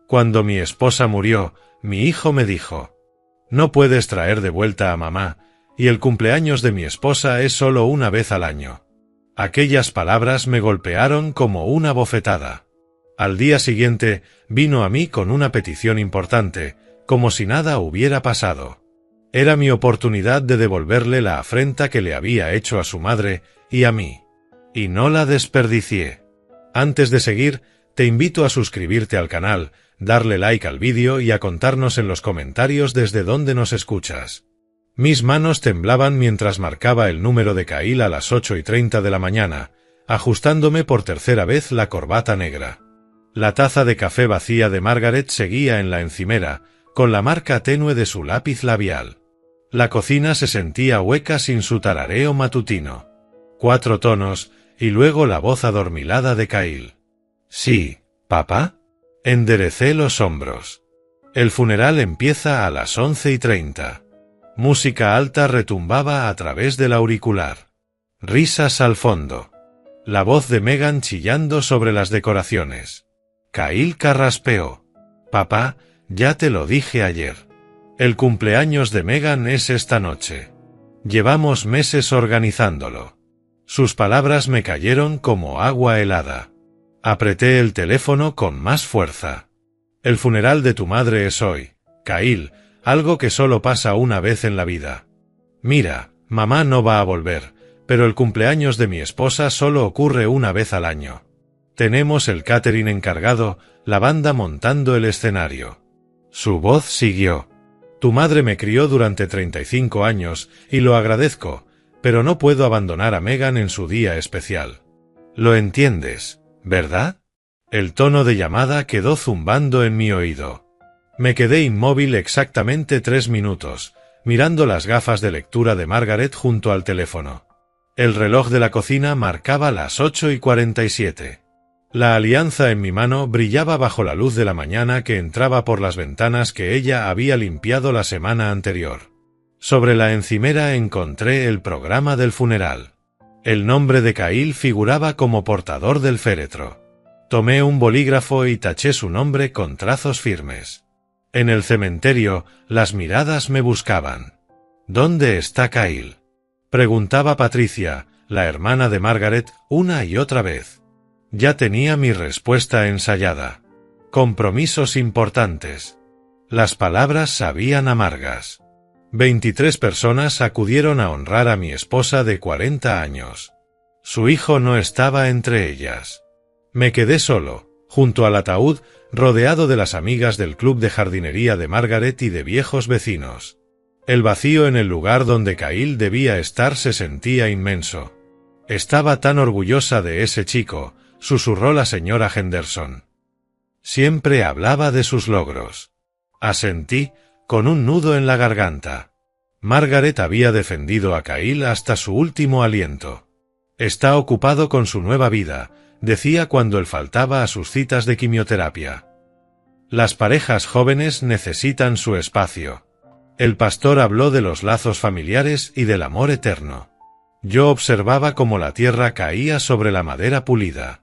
Cuando mi esposa murió, mi hijo me dijo: no puedes traer de vuelta a mamá, y el cumpleaños de mi esposa es solo una vez al año. Aquellas palabras me golpearon como una bofetada. Al día siguiente, vino a mí con una petición importante, como si nada hubiera pasado. Era mi oportunidad de devolverle la afrenta que le había hecho a su madre y a mí. Y no la desperdicié. Antes de seguir, te invito a suscribirte al canal, darle like al vídeo y a contarnos en los comentarios desde dónde nos escuchas. Mis manos temblaban mientras marcaba el número de Kyle a las 8:30 de la mañana, ajustándome por tercera vez la corbata negra. La taza de café vacía de Margaret seguía en la encimera, con la marca tenue de su lápiz labial. La cocina se sentía hueca sin su tarareo matutino. 4 tonos, y luego la voz adormilada de Kyle. «Sí, papá». Enderecé los hombros. El funeral empieza a las 11:30. Música alta retumbaba a través del auricular. Risas al fondo. La voz de Megan chillando sobre las decoraciones. Kyle carraspeó. «Papá, ya te lo dije ayer. El cumpleaños de Megan es esta noche. Llevamos meses organizándolo». Sus palabras me cayeron como agua helada. Apreté el teléfono con más fuerza. «El funeral de tu madre es hoy, Kyle, algo que solo pasa una vez en la vida. Mira, mamá no va a volver, pero el cumpleaños de mi esposa solo ocurre una vez al año. Tenemos el catering encargado, la banda montando el escenario». Su voz siguió. «Tu madre me crió durante 35 años, y lo agradezco, pero no puedo abandonar a Megan en su día especial. Lo entiendes, ¿verdad?». El tono de llamada quedó zumbando en mi oído. Me quedé inmóvil exactamente 3 minutos, mirando las gafas de lectura de Margaret junto al teléfono. El reloj de la cocina marcaba las 8:47. La alianza en mi mano brillaba bajo la luz de la mañana que entraba por las ventanas que ella había limpiado la semana anterior. Sobre la encimera encontré el programa del funeral. El nombre de Kyle figuraba como portador del féretro. Tomé un bolígrafo y taché su nombre con trazos firmes. En el cementerio, las miradas me buscaban. «¿Dónde está Kyle?», preguntaba Patricia, la hermana de Margaret, una y otra vez. Ya tenía mi respuesta ensayada. Compromisos importantes. Las palabras sabían amargas. 23 personas acudieron a honrar a mi esposa de 40 años. Su hijo no estaba entre ellas. Me quedé solo, junto al ataúd, rodeado de las amigas del club de jardinería de Margaret y de viejos vecinos. El vacío en el lugar donde Kyle debía estar se sentía inmenso. «Estaba tan orgullosa de ese chico», susurró la señora Henderson. Siempre hablaba de sus logros. Asentí, con un nudo en la garganta. Margaret había defendido a Kyle hasta su último aliento. «Está ocupado con su nueva vida», decía cuando él faltaba a sus citas de quimioterapia. «Las parejas jóvenes necesitan su espacio». El pastor habló de los lazos familiares y del amor eterno. Yo observaba cómo la tierra caía sobre la madera pulida.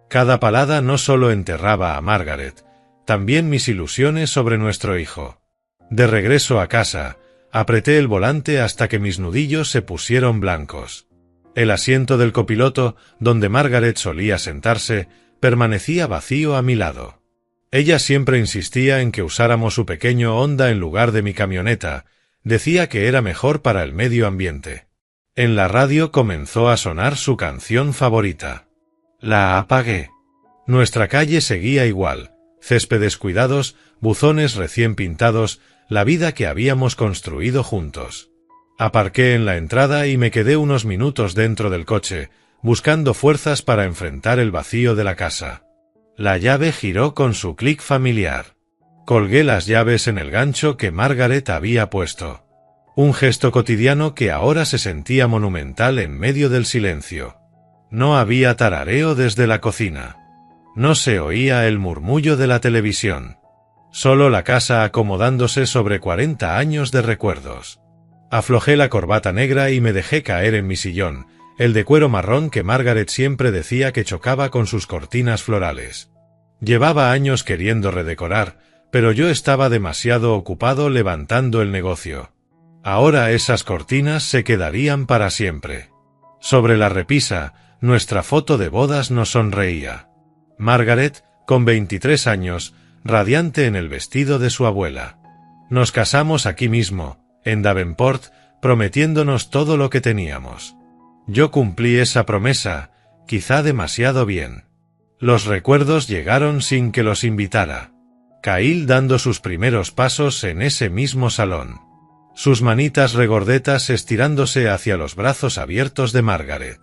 Cada palada no solo enterraba a Margaret, también mis ilusiones sobre nuestro hijo. De regreso a casa, apreté el volante hasta que mis nudillos se pusieron blancos. El asiento del copiloto, donde Margaret solía sentarse, permanecía vacío a mi lado. Ella siempre insistía en que usáramos su pequeño Honda en lugar de mi camioneta, decía que era mejor para el medio ambiente. En la radio comenzó a sonar su canción favorita. La apagué. Nuestra calle seguía igual, céspedes cuidados, buzones recién pintados, la vida que habíamos construido juntos. Aparqué en la entrada y me quedé unos minutos dentro del coche, buscando fuerzas para enfrentar el vacío de la casa. La llave giró con su clic familiar. Colgué las llaves en el gancho que Margaret había puesto. Un gesto cotidiano que ahora se sentía monumental en medio del silencio. No había tarareo desde la cocina. No se oía el murmullo de la televisión. Solo la casa acomodándose sobre 40 años de recuerdos. Aflojé la corbata negra y me dejé caer en mi sillón, el de cuero marrón que Margaret siempre decía que chocaba con sus cortinas florales. Llevaba años queriendo redecorar, pero yo estaba demasiado ocupado levantando el negocio. Ahora esas cortinas se quedarían para siempre. Sobre la repisa, nuestra foto de bodas nos sonreía. Margaret, con 23 años, radiante en el vestido de su abuela. Nos casamos aquí mismo, en Davenport, prometiéndonos todo lo que teníamos. Yo cumplí esa promesa, quizá demasiado bien. Los recuerdos llegaron sin que los invitara. Kyle dando sus primeros pasos en ese mismo salón. Sus manitas regordetas estirándose hacia los brazos abiertos de Margaret.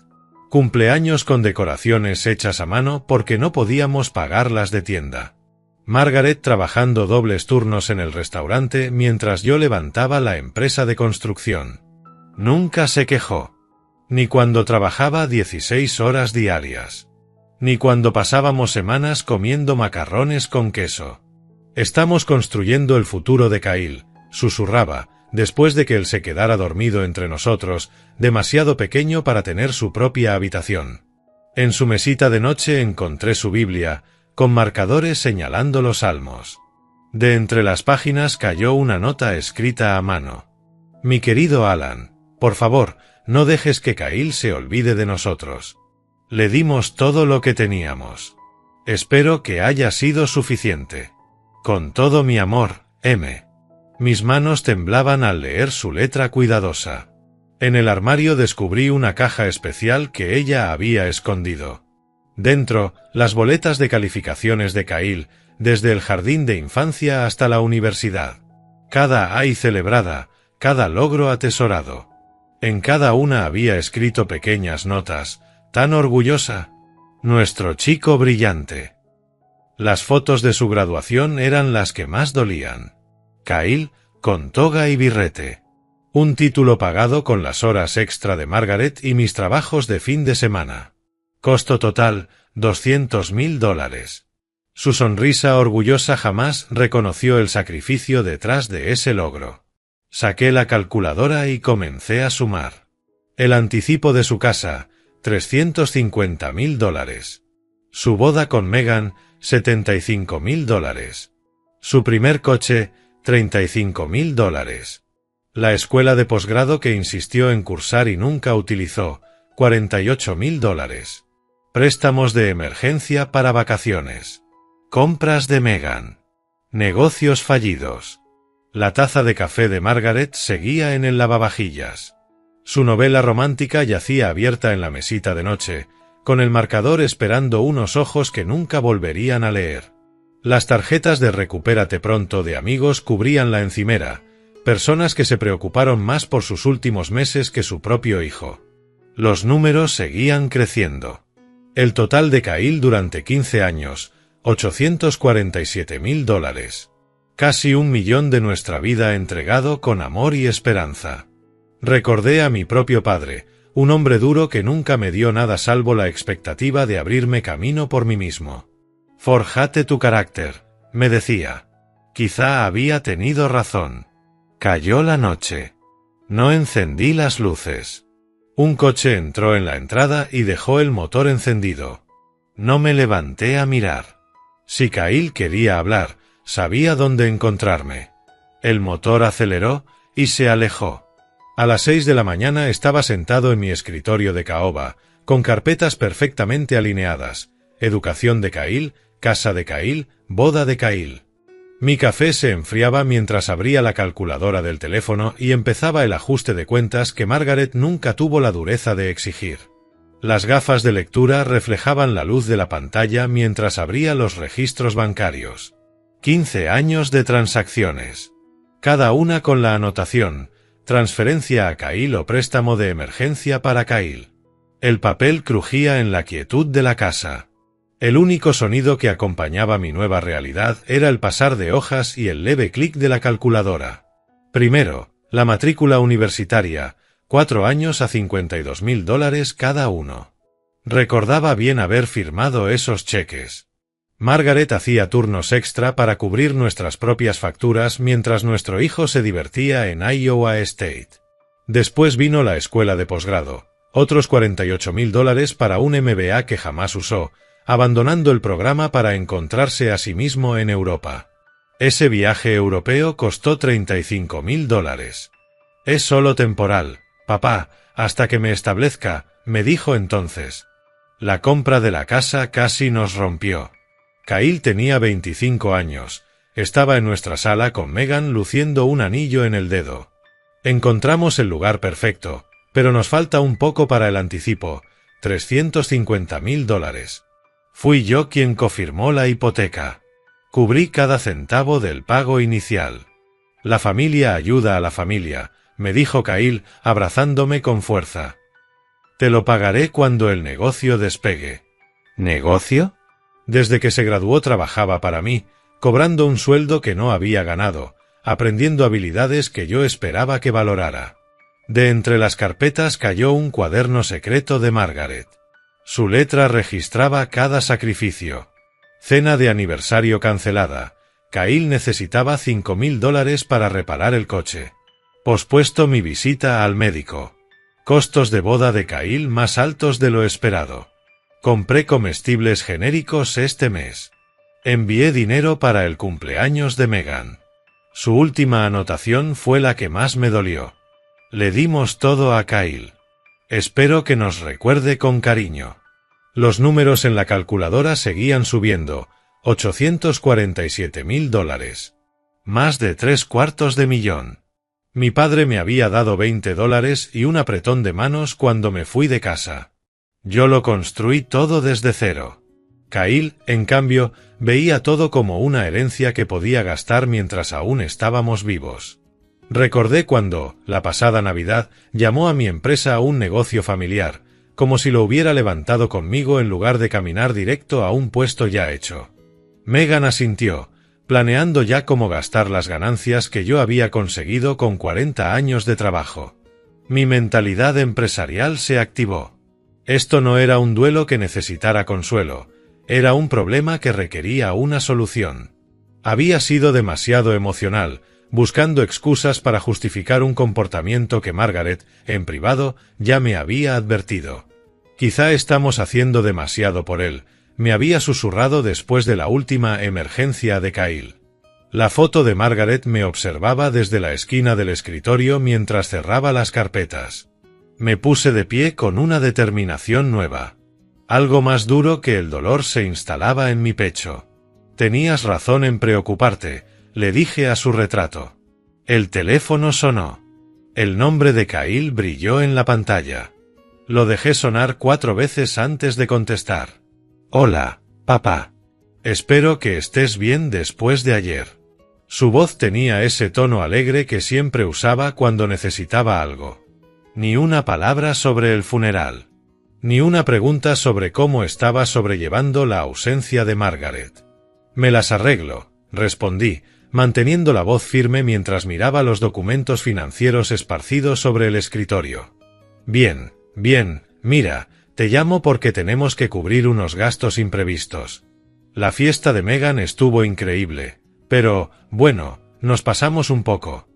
Cumpleaños con decoraciones hechas a mano porque no podíamos pagarlas de tienda. Margaret trabajando dobles turnos en el restaurante mientras yo levantaba la empresa de construcción. Nunca se quejó. Ni cuando trabajaba 16 horas diarias. Ni cuando pasábamos semanas comiendo macarrones con queso. Estamos construyendo el futuro de Kyle, susurraba, después de que él se quedara dormido entre nosotros, demasiado pequeño para tener su propia habitación. En su mesita de noche encontré su Biblia, con marcadores señalando los salmos. De entre las páginas cayó una nota escrita a mano. Mi querido Alan, por favor, no dejes que Kyle se olvide de nosotros. Le dimos todo lo que teníamos. Espero que haya sido suficiente. Con todo mi amor, M. Mis manos temblaban al leer su letra cuidadosa. En el armario descubrí una caja especial que ella había escondido. Dentro, las boletas de calificaciones de Kyle, desde el jardín de infancia hasta la universidad. Cada ay celebrada, cada logro atesorado. En cada una había escrito pequeñas notas, tan orgullosa. Nuestro chico brillante. Las fotos de su graduación eran las que más dolían. Kyle, con toga y birrete. Un título pagado con las horas extra de Margaret y mis trabajos de fin de semana. Costo total, $200,000. Su sonrisa orgullosa jamás reconoció el sacrificio detrás de ese logro. Saqué la calculadora y comencé a sumar. El anticipo de su casa, $350,000. Su boda con Meghan, $75,000. Su primer coche, $35,000. La escuela de posgrado que insistió en cursar y nunca utilizó, $48,000. Préstamos de emergencia para vacaciones. Compras de Meghan. Negocios fallidos. La taza de café de Margaret seguía en el lavavajillas. Su novela romántica yacía abierta en la mesita de noche, con el marcador esperando unos ojos que nunca volverían a leer. Las tarjetas de Recupérate Pronto de amigos cubrían la encimera, personas que se preocuparon más por sus últimos meses que su propio hijo. Los números seguían creciendo. El total de Kyle durante 15 años, $847,000. Casi 1 millón de nuestra vida entregado con amor y esperanza. Recordé a mi propio padre, un hombre duro que nunca me dio nada salvo la expectativa de abrirme camino por mí mismo. Forjate tu carácter, me decía. Quizá había tenido razón. Cayó la noche. No encendí las luces. Un coche entró en la entrada y dejó el motor encendido. No me levanté a mirar. Si Kyle quería hablar, sabía dónde encontrarme. El motor aceleró y se alejó. A las 6 de la mañana estaba sentado en mi escritorio de caoba, con carpetas perfectamente alineadas. Educación de Kyle, casa de Kyle, boda de Kyle. Mi café se enfriaba mientras abría la calculadora del teléfono y empezaba el ajuste de cuentas que Margaret nunca tuvo la dureza de exigir. Las gafas de lectura reflejaban la luz de la pantalla mientras abría los registros bancarios. 15 años de transacciones. Cada una con la anotación, transferencia a Kyle o préstamo de emergencia para Kyle. El papel crujía en la quietud de la casa. El único sonido que acompañaba mi nueva realidad era el pasar de hojas y el leve clic de la calculadora. Primero, la matrícula universitaria, 4 años a $52,000 cada uno. Recordaba bien haber firmado esos cheques. Margaret hacía turnos extra para cubrir nuestras propias facturas mientras nuestro hijo se divertía en Iowa State. Después vino la escuela de posgrado, otros $48,000 para un MBA que jamás usó, abandonando el programa para encontrarse a sí mismo en Europa. Ese viaje europeo costó $35.000. Es solo temporal, papá, hasta que me establezca, me dijo entonces. La compra de la casa casi nos rompió. Kyle tenía 25 años. Estaba en nuestra sala con Megan luciendo un anillo en el dedo. Encontramos el lugar perfecto, pero nos falta un poco para el anticipo, $350.000. Fui yo quien confirmó la hipoteca. Cubrí cada centavo del pago inicial. La familia ayuda a la familia, me dijo Kyle, abrazándome con fuerza. Te lo pagaré cuando el negocio despegue. ¿Negocio? Desde que se graduó trabajaba para mí, cobrando un sueldo que no había ganado, aprendiendo habilidades que yo esperaba que valorara. De entre las carpetas cayó un cuaderno secreto de Margaret. Su letra registraba cada sacrificio. Cena de aniversario cancelada. Kyle necesitaba $5.000 para reparar el coche. Pospuesto mi visita al médico. Costos de boda de Kyle más altos de lo esperado. Compré comestibles genéricos este mes. Envié dinero para el cumpleaños de Megan. Su última anotación fue la que más me dolió. Le dimos todo a Kyle. Espero que nos recuerde con cariño. Los números en la calculadora seguían subiendo. $847.000. Más de $750.000. Mi padre me había dado $20 y un apretón de manos cuando me fui de casa. Yo lo construí todo desde cero. Kyle, en cambio, veía todo como una herencia que podía gastar mientras aún estábamos vivos. Recordé cuando, la pasada Navidad, llamó a mi empresa a un negocio familiar, como si lo hubiera levantado conmigo en lugar de caminar directo a un puesto ya hecho. Megan asintió, planeando ya cómo gastar las ganancias que yo había conseguido con 40 años de trabajo. Mi mentalidad empresarial se activó. Esto no era un duelo que necesitara consuelo, era un problema que requería una solución. Había sido demasiado emocional, buscando excusas para justificar un comportamiento que Margaret, en privado, ya me había advertido. Quizá estamos haciendo demasiado por él, me había susurrado después de la última emergencia de Kyle. La foto de Margaret me observaba desde la esquina del escritorio mientras cerraba las carpetas. Me puse de pie con una determinación nueva. Algo más duro que el dolor se instalaba en mi pecho. Tenías razón en preocuparte, le dije a su retrato. El teléfono sonó. El nombre de Kyle brilló en la pantalla. Lo dejé sonar 4 veces antes de contestar. Hola, papá. Espero que estés bien después de ayer. Su voz tenía ese tono alegre que siempre usaba cuando necesitaba algo. Ni una palabra sobre el funeral. Ni una pregunta sobre cómo estaba sobrellevando la ausencia de Margaret. Me las arreglo, respondí, manteniendo la voz firme mientras miraba los documentos financieros esparcidos sobre el escritorio. Bien, mira, te llamo porque tenemos que cubrir unos gastos imprevistos. La fiesta de Megan estuvo increíble, pero, bueno, nos pasamos un poco.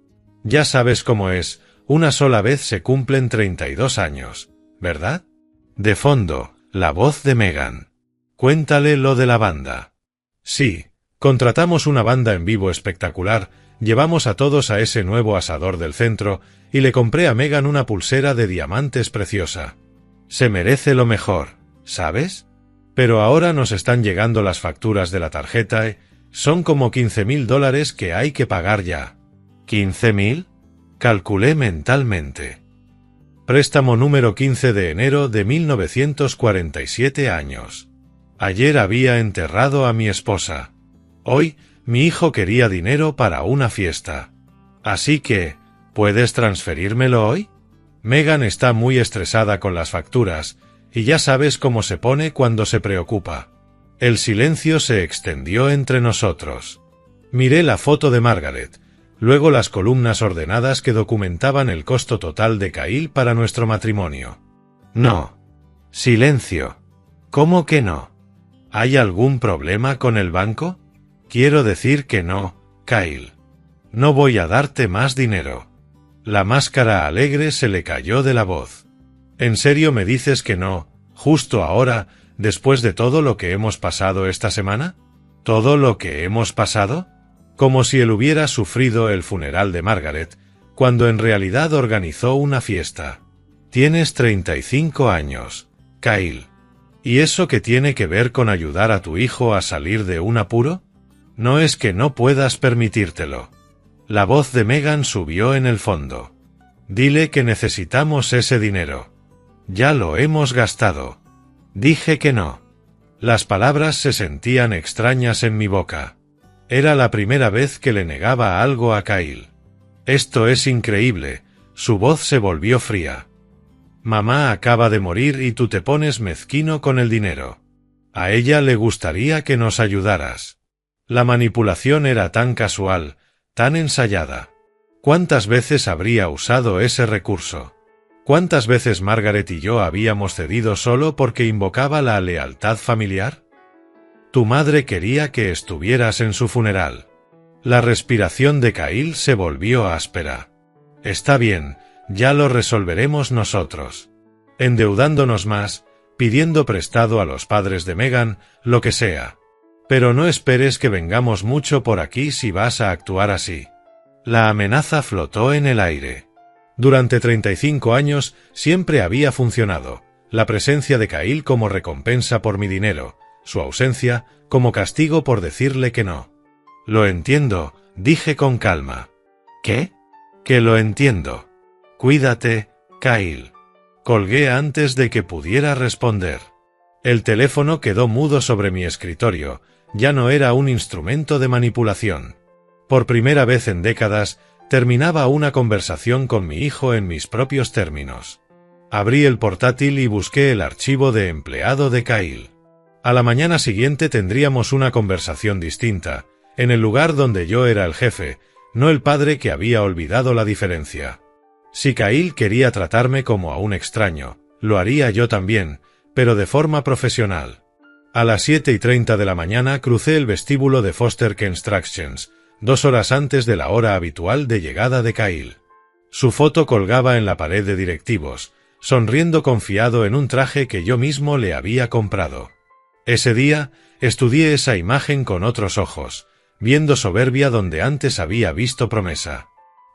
Ya sabes cómo es, una sola vez se cumplen 32 años, ¿verdad? De fondo, la voz de Megan. Cuéntale lo de la banda. Sí, contratamos una banda en vivo espectacular, llevamos a todos a ese nuevo asador del centro y le compré a Megan una pulsera de diamantes preciosa. Se merece lo mejor, ¿sabes? Pero ahora nos están llegando las facturas de la tarjeta, son como $15.000 que hay que pagar ya. ¿15.000? Calculé mentalmente. Préstamo número 15 de enero de 1947 años. Ayer había enterrado a mi esposa. Hoy, mi hijo quería dinero para una fiesta. Así que, ¿puedes transferírmelo hoy? Megan está muy estresada con las facturas, y ya sabes cómo se pone cuando se preocupa. El silencio se extendió entre nosotros. Miré la foto de Margaret, luego las columnas ordenadas que documentaban el costo total de Kyle para nuestro matrimonio. No. Silencio. ¿Cómo que no? ¿Hay algún problema con el banco? Quiero decir que no, Kyle. No voy a darte más dinero. La máscara alegre se le cayó de la voz. ¿En serio me dices que no, justo ahora, después de todo lo que hemos pasado esta semana? ¿Todo lo que hemos pasado? Como si él hubiera sufrido el funeral de Margaret, cuando en realidad organizó una fiesta. Tienes 35 años, Kyle. ¿Y eso qué tiene que ver con ayudar a tu hijo a salir de un apuro? No es que no puedas permitírtelo. La voz de Megan subió en el fondo. Dile que necesitamos ese dinero. Ya lo hemos gastado. Dije que no. Las palabras se sentían extrañas en mi boca. Era la primera vez que le negaba algo a Kyle. Esto es increíble. Su voz se volvió fría. Mamá acaba de morir y tú te pones mezquino con el dinero. A ella le gustaría que nos ayudaras. La manipulación era tan casual, tan ensayada. ¿Cuántas veces habría usado ese recurso? ¿Cuántas veces Margaret y yo habíamos cedido solo porque invocaba la lealtad familiar? Tu madre quería que estuvieras en su funeral. La respiración de Kyle se volvió áspera. Está bien, ya lo resolveremos nosotros. Endeudándonos más, pidiendo prestado a los padres de Megan, lo que sea. Pero no esperes que vengamos mucho por aquí si vas a actuar así. La amenaza flotó en el aire. Durante 35 años siempre había funcionado. La presencia de Kyle como recompensa por mi dinero, su ausencia como castigo por decirle que no. Lo entiendo, dije con calma. ¿Qué? Que lo entiendo. Cuídate, Kyle. Colgué antes de que pudiera responder. El teléfono quedó mudo sobre mi escritorio. Ya no era un instrumento de manipulación. Por primera vez en décadas, terminaba una conversación con mi hijo en mis propios términos. Abrí el portátil y busqué el archivo de empleado de Kyle. A la mañana siguiente tendríamos una conversación distinta, en el lugar donde yo era el jefe, no el padre que había olvidado la diferencia. Si Kyle quería tratarme como a un extraño, lo haría yo también, pero de forma profesional. A las 7:30 de la mañana crucé el vestíbulo de Foster Constructions, 2 horas antes de la hora habitual de llegada de Kyle. Su foto colgaba en la pared de directivos, sonriendo confiado en un traje que yo mismo le había comprado. Ese día, estudié esa imagen con otros ojos, viendo soberbia donde antes había visto promesa.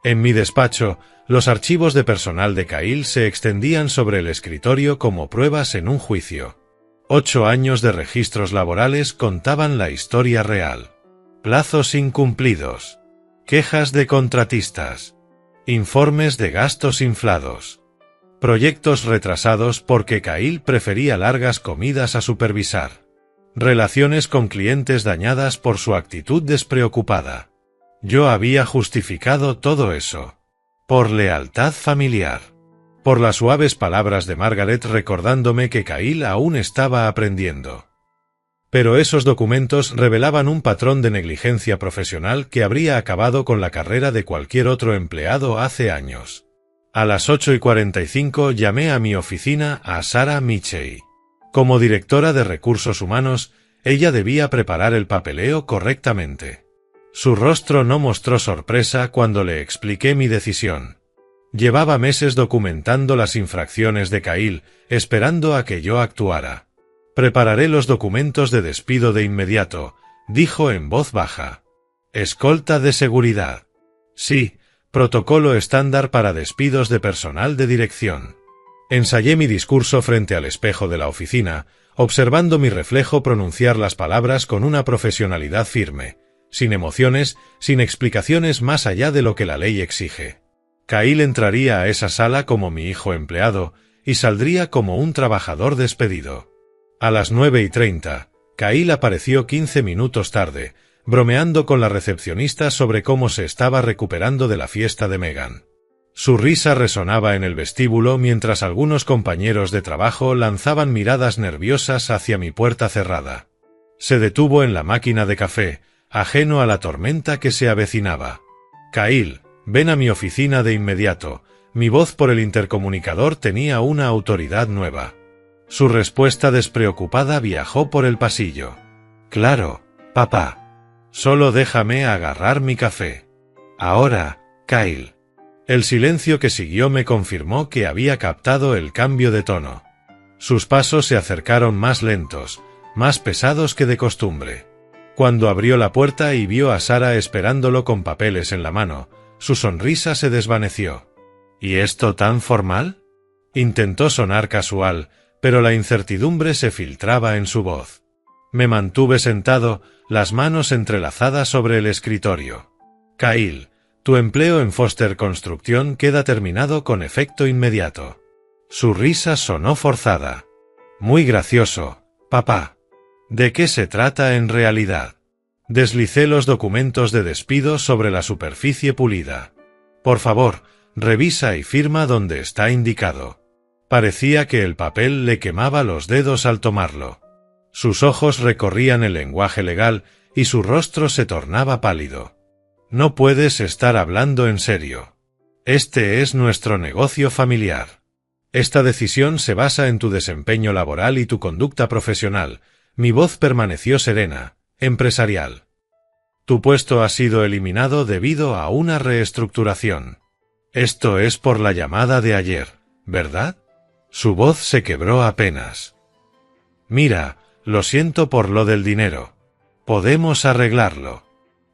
En mi despacho, los archivos de personal de Kyle se extendían sobre el escritorio como pruebas en un juicio. 8 años de registros laborales contaban la historia real. Plazos incumplidos. Quejas de contratistas. Informes de gastos inflados. Proyectos retrasados porque Kyle prefería largas comidas a supervisar. Relaciones con clientes dañadas por su actitud despreocupada. Yo había justificado todo eso. Por lealtad familiar. Por las suaves palabras de Margaret recordándome que Kyle aún estaba aprendiendo. Pero esos documentos revelaban un patrón de negligencia profesional que habría acabado con la carrera de cualquier otro empleado hace años. A las 8:45 llamé a mi oficina a Sarah Mitchell. Como directora de recursos humanos, ella debía preparar el papeleo correctamente. Su rostro no mostró sorpresa cuando le expliqué mi decisión. Llevaba meses documentando las infracciones de Kyle, esperando a que yo actuara. Prepararé los documentos de despido de inmediato, dijo en voz baja. Escolta de seguridad. Sí, protocolo estándar para despidos de personal de dirección. Ensayé mi discurso frente al espejo de la oficina, observando mi reflejo pronunciar las palabras con una profesionalidad firme, sin emociones, sin explicaciones más allá de lo que la ley exige. Kyle entraría a esa sala como mi hijo empleado y saldría como un trabajador despedido. A las 9:30, Kyle apareció 15 minutos tarde, bromeando con la recepcionista sobre cómo se estaba recuperando de la fiesta de Megan. Su risa resonaba en el vestíbulo mientras algunos compañeros de trabajo lanzaban miradas nerviosas hacia mi puerta cerrada. Se detuvo en la máquina de café, ajeno a la tormenta que se avecinaba. Kyle, ven a mi oficina de inmediato. Mi voz por el intercomunicador tenía una autoridad nueva. Su respuesta despreocupada viajó por el pasillo. Claro, papá. Solo déjame agarrar mi café. Ahora, Kyle. El silencio que siguió me confirmó que había captado el cambio de tono. Sus pasos se acercaron más lentos, más pesados que de costumbre. Cuando abrió la puerta y vio a Sara esperándolo con papeles en la mano, su sonrisa se desvaneció. ¿Y esto tan formal? Intentó sonar casual, pero la incertidumbre se filtraba en su voz. Me mantuve sentado, las manos entrelazadas sobre el escritorio. Kyle, tu empleo en Foster Construcción queda terminado con efecto inmediato. Su risa sonó forzada. Muy gracioso, papá. ¿De qué se trata en realidad? Deslicé los documentos de despido sobre la superficie pulida. Por favor, revisa y firma donde está indicado. Parecía que el papel le quemaba los dedos al tomarlo. Sus ojos recorrían el lenguaje legal y su rostro se tornaba pálido. No puedes estar hablando en serio. Este es nuestro negocio familiar. Esta decisión se basa en tu desempeño laboral y tu conducta profesional. Mi voz permaneció serena, empresarial. Tu puesto ha sido eliminado debido a una reestructuración. Esto es por la llamada de ayer, ¿verdad? Su voz se quebró apenas. Mira, lo siento por lo del dinero. Podemos arreglarlo.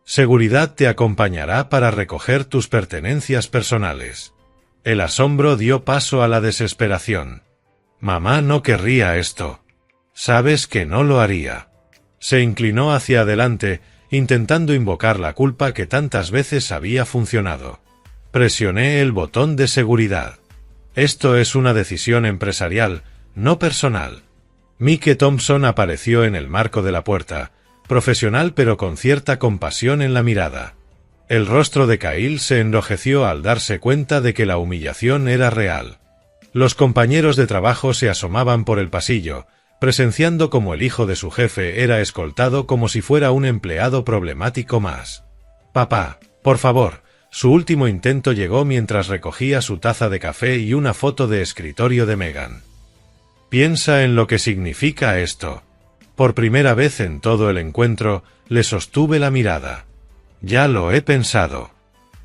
Seguridad te acompañará para recoger tus pertenencias personales. El asombro dio paso a la desesperación. Mamá no querría esto. Sabes que no lo haría. Se inclinó hacia adelante, intentando invocar la culpa que tantas veces había funcionado. Presioné el botón de seguridad. Esto es una decisión empresarial, no personal. Mike Thompson apareció en el marco de la puerta, profesional pero con cierta compasión en la mirada. El rostro de Kyle se enrojeció al darse cuenta de que la humillación era real. Los compañeros de trabajo se asomaban por el pasillo, presenciando cómo el hijo de su jefe era escoltado como si fuera un empleado problemático más. Papá, por favor. Su último intento llegó mientras recogía su taza de café y una foto de escritorio de Megan. Piensa en lo que significa esto. Por primera vez en todo el encuentro, le sostuve la mirada. Ya lo he pensado.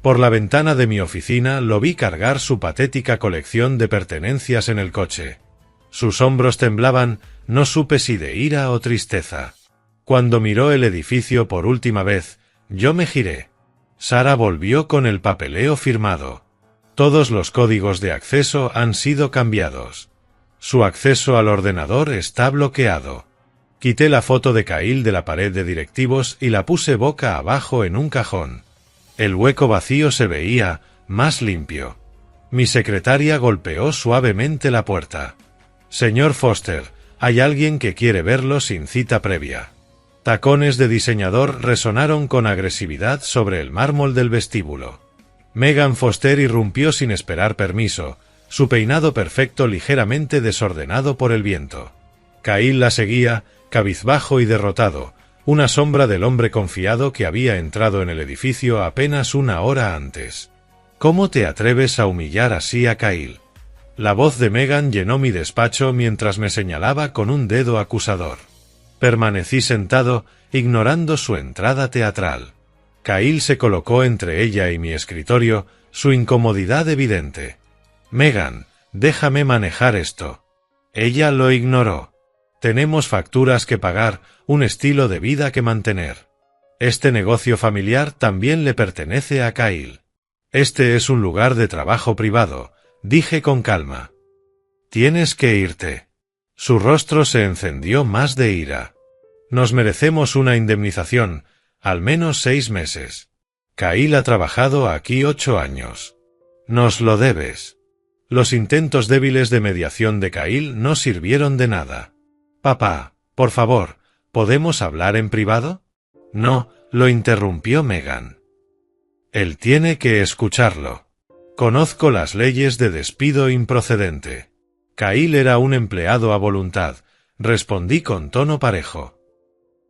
Por la ventana de mi oficina lo vi cargar su patética colección de pertenencias en el coche. Sus hombros temblaban, no supe si de ira o tristeza. Cuando miró el edificio por última vez, yo me giré. Sara volvió con el papeleo firmado. Todos los códigos de acceso han sido cambiados. Su acceso al ordenador está bloqueado. Quité la foto de Kyle de la pared de directivos y la puse boca abajo en un cajón. El hueco vacío se veía más limpio. Mi secretaria golpeó suavemente la puerta. Señor Foster, hay alguien que quiere verlo sin cita previa. Tacones de diseñador resonaron con agresividad sobre el mármol del vestíbulo. Megan Foster irrumpió sin esperar permiso, su peinado perfecto ligeramente desordenado por el viento. Kyle la seguía, cabizbajo y derrotado, una sombra del hombre confiado que había entrado en el edificio apenas una hora antes. ¿Cómo te atreves a humillar así a Kyle? La voz de Megan llenó mi despacho mientras me señalaba con un dedo acusador. Permanecí sentado, ignorando su entrada teatral. Kyle se colocó entre ella y mi escritorio, su incomodidad evidente. Megan, déjame manejar esto. Ella lo ignoró. Tenemos facturas que pagar, un estilo de vida que mantener. Este negocio familiar también le pertenece a Kyle. Este es un lugar de trabajo privado, dije con calma. Tienes que irte. Su rostro se encendió más de ira. Nos merecemos una indemnización, al menos 6 meses. Kyle ha trabajado aquí 8 años. Nos lo debes. Los intentos débiles de mediación de Kyle no sirvieron de nada. Papá, por favor, ¿podemos hablar en privado? No, lo interrumpió Megan. Él tiene que escucharlo. Conozco las leyes de despido improcedente. Kyle era un empleado a voluntad, respondí con tono parejo.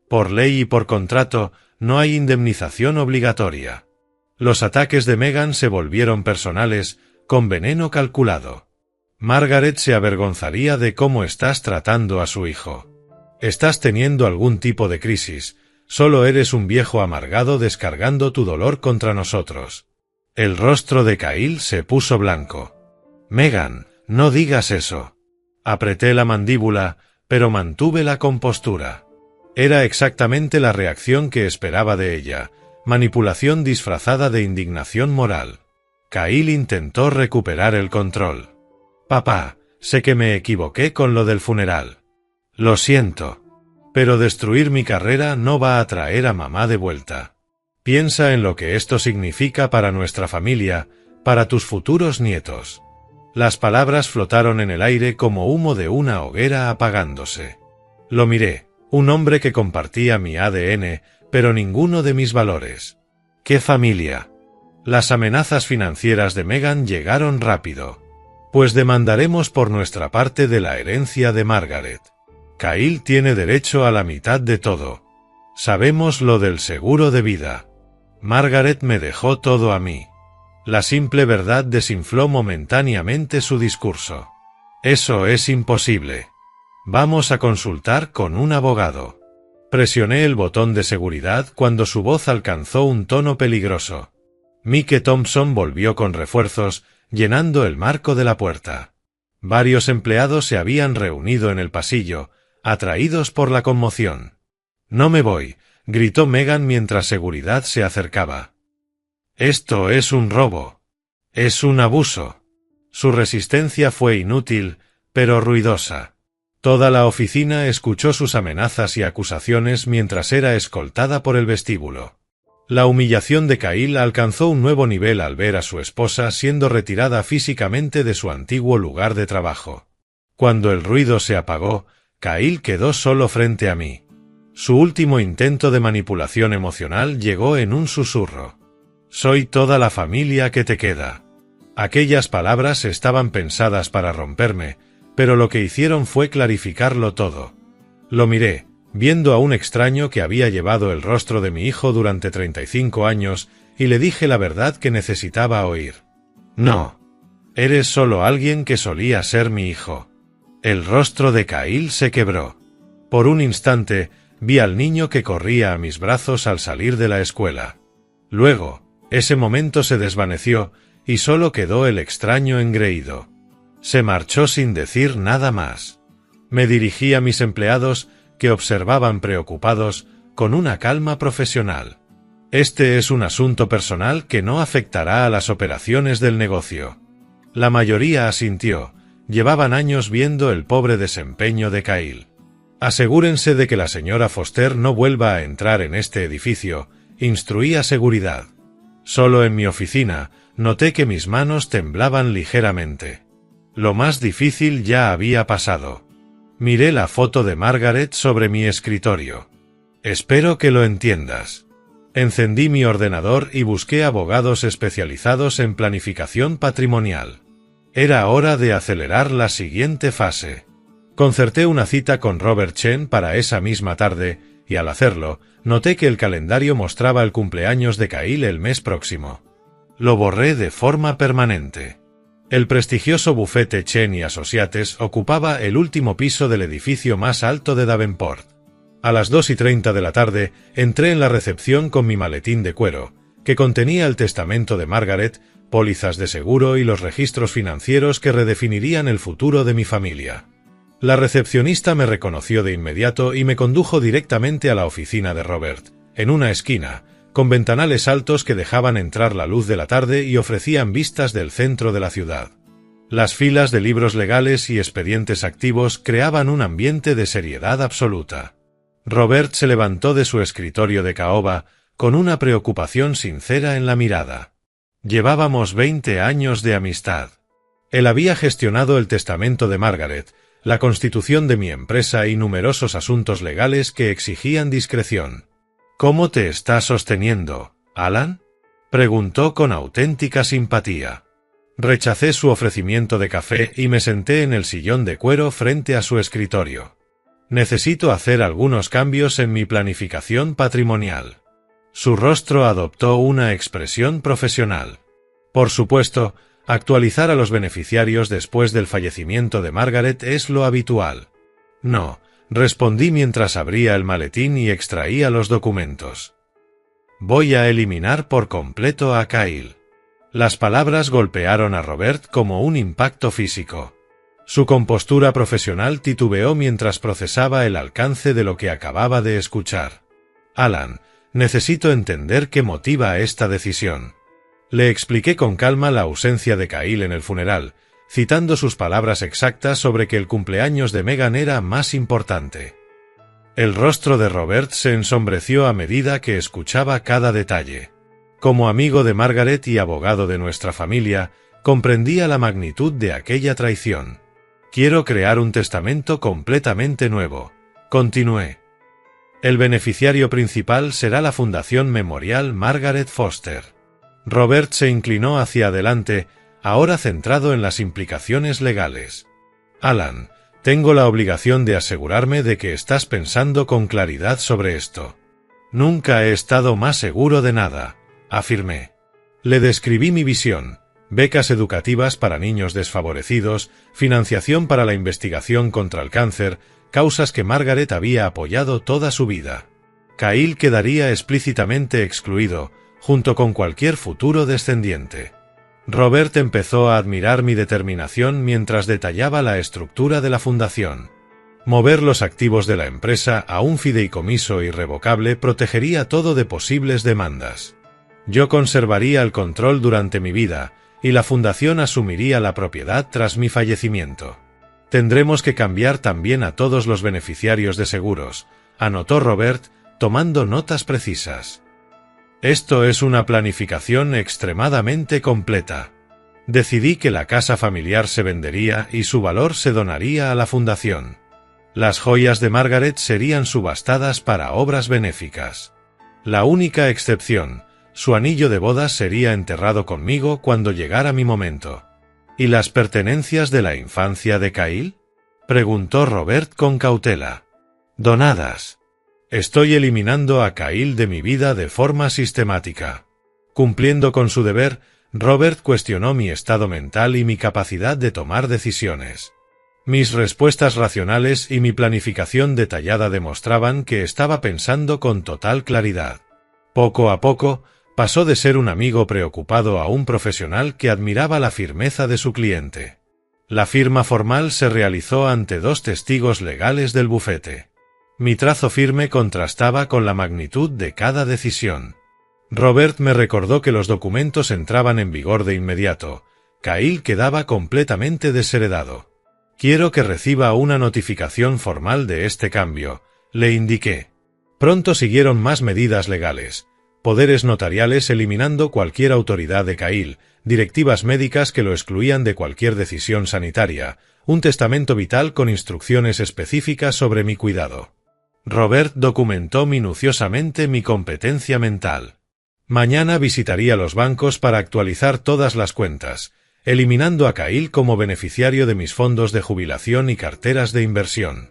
Por ley y por contrato, no hay indemnización obligatoria. Los ataques de Megan se volvieron personales, con veneno calculado. Margaret se avergonzaría de cómo estás tratando a su hijo. Estás teniendo algún tipo de crisis, solo eres un viejo amargado descargando tu dolor contra nosotros. El rostro de Kyle se puso blanco. Megan, no digas eso. Apreté la mandíbula, pero mantuve la compostura. Era exactamente la reacción que esperaba de ella, manipulación disfrazada de indignación moral. Kyle intentó recuperar el control. Papá, sé que me equivoqué con lo del funeral. Lo siento. Pero destruir mi carrera no va a traer a mamá de vuelta. Piensa en lo que esto significa para nuestra familia, para tus futuros nietos. Las palabras flotaron en el aire como humo de una hoguera apagándose. Lo miré, un hombre que compartía mi ADN, pero ninguno de mis valores. ¿Qué familia? Las amenazas financieras de Megan llegaron rápido. Pues demandaremos por nuestra parte de la herencia de Margaret. Kyle tiene derecho a la mitad de todo. Sabemos lo del seguro de vida. Margaret me dejó todo a mí. La simple verdad desinfló momentáneamente su discurso. Eso es imposible. Vamos a consultar con un abogado. Presioné el botón de seguridad cuando su voz alcanzó un tono peligroso. Mike Thompson volvió con refuerzos, llenando el marco de la puerta. Varios empleados se habían reunido en el pasillo, atraídos por la conmoción. «No me voy», gritó Megan mientras seguridad se acercaba. «Esto es un robo. Es un abuso». Su resistencia fue inútil, pero ruidosa. Toda la oficina escuchó sus amenazas y acusaciones mientras era escoltada por el vestíbulo. La humillación de Kyle alcanzó un nuevo nivel al ver a su esposa siendo retirada físicamente de su antiguo lugar de trabajo. Cuando el ruido se apagó, Kyle quedó solo frente a mí. Su último intento de manipulación emocional llegó en un susurro. «Soy toda la familia que te queda». Aquellas palabras estaban pensadas para romperme, pero lo que hicieron fue clarificarlo todo. Lo miré, viendo a un extraño que había llevado el rostro de mi hijo durante 35 años, y le dije la verdad que necesitaba oír. «No. Eres solo alguien que solía ser mi hijo». El rostro de Kyle se quebró. Por un instante, vi al niño que corría a mis brazos al salir de la escuela. Luego, ese momento se desvaneció, y solo quedó el extraño engreído. Se marchó sin decir nada más. Me dirigí a mis empleados, que observaban preocupados, con una calma profesional. Este es un asunto personal que no afectará a las operaciones del negocio. La mayoría asintió. Llevaban años viendo el pobre desempeño de Kyle. Asegúrense de que la señora Foster no vuelva a entrar en este edificio, instruí a seguridad. Solo en mi oficina, noté que mis manos temblaban ligeramente. Lo más difícil ya había pasado. Miré la foto de Margaret sobre mi escritorio. Espero que lo entiendas. Encendí mi ordenador y busqué abogados especializados en planificación patrimonial. Era hora de acelerar la siguiente fase. Concerté una cita con Robert Chen para esa misma tarde, y al hacerlo, noté que el calendario mostraba el cumpleaños de Kyle el mes próximo. Lo borré de forma permanente. El prestigioso bufete Chen y Associates ocupaba el último piso del edificio más alto de Davenport. A las 2:30 de la tarde, entré en la recepción con mi maletín de cuero, que contenía el testamento de Margaret, pólizas de seguro y los registros financieros que redefinirían el futuro de mi familia. La recepcionista me reconoció de inmediato y me condujo directamente a la oficina de Robert, en una esquina, con ventanales altos que dejaban entrar la luz de la tarde y ofrecían vistas del centro de la ciudad. Las filas de libros legales y expedientes activos creaban un ambiente de seriedad absoluta. Robert se levantó de su escritorio de caoba, con una preocupación sincera en la mirada. Llevábamos 20 años de amistad. Él había gestionado el testamento de Margaret, la constitución de mi empresa y numerosos asuntos legales que exigían discreción. «¿Cómo te está sosteniendo, Alan?», preguntó con auténtica simpatía. Rechacé su ofrecimiento de café y me senté en el sillón de cuero frente a su escritorio. «Necesito hacer algunos cambios en mi planificación patrimonial». Su rostro adoptó una expresión profesional. Por supuesto, actualizar a los beneficiarios después del fallecimiento de Margaret es lo habitual. «No», respondí mientras abría el maletín y extraía los documentos. «Voy a eliminar por completo a Kyle». Las palabras golpearon a Robert como un impacto físico. Su compostura profesional titubeó mientras procesaba el alcance de lo que acababa de escuchar. Alan, necesito entender qué motiva esta decisión. Le expliqué con calma la ausencia de Kyle en el funeral, citando sus palabras exactas sobre que el cumpleaños de Megan era más importante. El rostro de Robert se ensombreció a medida que escuchaba cada detalle. Como amigo de Margaret y abogado de nuestra familia, comprendía la magnitud de aquella traición. Quiero crear un testamento completamente nuevo, continué. El beneficiario principal será la Fundación Memorial Margaret Foster. Robert se inclinó hacia adelante, ahora centrado en las implicaciones legales. Alan, tengo la obligación de asegurarme de que estás pensando con claridad sobre esto. Nunca he estado más seguro de nada, afirmé. Le describí mi visión: becas educativas para niños desfavorecidos, financiación para la investigación contra el cáncer, causas que Margaret había apoyado toda su vida. Kyle quedaría explícitamente excluido, junto con cualquier futuro descendiente. Robert empezó a admirar mi determinación mientras detallaba la estructura de la fundación. Mover los activos de la empresa a un fideicomiso irrevocable protegería todo de posibles demandas. Yo conservaría el control durante mi vida, y la fundación asumiría la propiedad tras mi fallecimiento. Tendremos que cambiar también a todos los beneficiarios de seguros, anotó Robert, tomando notas precisas. Esto es una planificación extremadamente completa. Decidí que la casa familiar se vendería y su valor se donaría a la fundación. Las joyas de Margaret serían subastadas para obras benéficas. La única excepción, su anillo de bodas sería enterrado conmigo cuando llegara mi momento. ¿Y las pertenencias de la infancia de Kyle?, preguntó Robert con cautela. Donadas. Estoy eliminando a Kyle de mi vida de forma sistemática. Cumpliendo con su deber, Robert cuestionó mi estado mental y mi capacidad de tomar decisiones. Mis respuestas racionales y mi planificación detallada demostraban que estaba pensando con total claridad. Poco a poco, pasó de ser un amigo preocupado a un profesional que admiraba la firmeza de su cliente. La firma formal se realizó ante 2 testigos legales del bufete. Mi trazo firme contrastaba con la magnitud de cada decisión. Robert me recordó que los documentos entraban en vigor de inmediato. Kyle quedaba completamente desheredado. Quiero que reciba una notificación formal de este cambio, le indiqué. Pronto siguieron más medidas legales. Poderes notariales eliminando cualquier autoridad de Kyle, directivas médicas que lo excluían de cualquier decisión sanitaria, un testamento vital con instrucciones específicas sobre mi cuidado. Robert documentó minuciosamente mi competencia mental. Mañana visitaría los bancos para actualizar todas las cuentas, eliminando a Kyle como beneficiario de mis fondos de jubilación y carteras de inversión.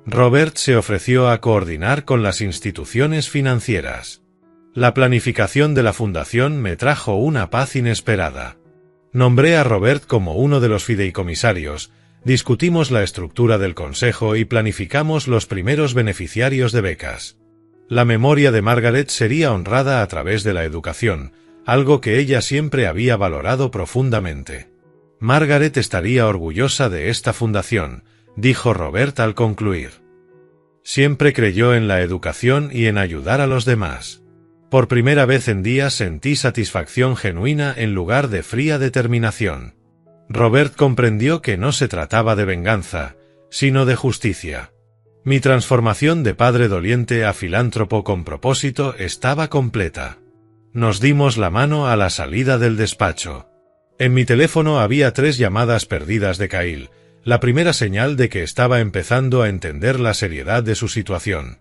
Robert se ofreció a coordinar con las instituciones financieras. La planificación de la fundación me trajo una paz inesperada. Nombré a Robert como uno de los fideicomisarios, discutimos la estructura del consejo y planificamos los primeros beneficiarios de becas. La memoria de Margaret sería honrada a través de la educación, algo que ella siempre había valorado profundamente. Margaret estaría orgullosa de esta fundación, dijo Robert al concluir. Siempre creyó en la educación y en ayudar a los demás. Por primera vez en días sentí satisfacción genuina en lugar de fría determinación. Robert comprendió que no se trataba de venganza, sino de justicia. Mi transformación de padre doliente a filántropo con propósito estaba completa. Nos dimos la mano a la salida del despacho. En mi teléfono había 3 llamadas perdidas de Kyle, la primera señal de que estaba empezando a entender la seriedad de su situación.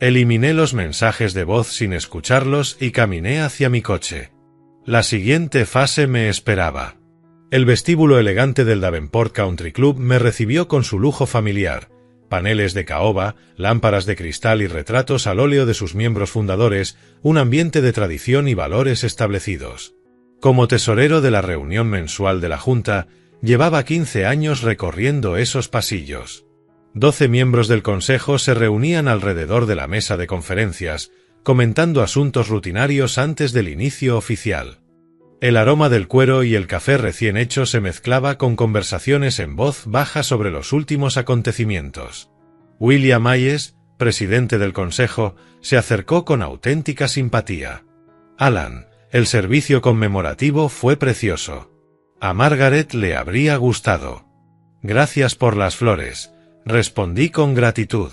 Eliminé los mensajes de voz sin escucharlos y caminé hacia mi coche. La siguiente fase me esperaba. El vestíbulo elegante del Davenport Country Club me recibió con su lujo familiar, paneles de caoba, lámparas de cristal y retratos al óleo de sus miembros fundadores, un ambiente de tradición y valores establecidos. Como tesorero de la reunión mensual de la Junta, llevaba 15 años recorriendo esos pasillos. 12 miembros del consejo se reunían alrededor de la mesa de conferencias, comentando asuntos rutinarios antes del inicio oficial. El aroma del cuero y el café recién hecho se mezclaba con conversaciones en voz baja sobre los últimos acontecimientos. William Hayes, presidente del consejo, se acercó con auténtica simpatía. Alan, el servicio conmemorativo fue precioso. A Margaret le habría gustado. Gracias por las flores, respondí con gratitud.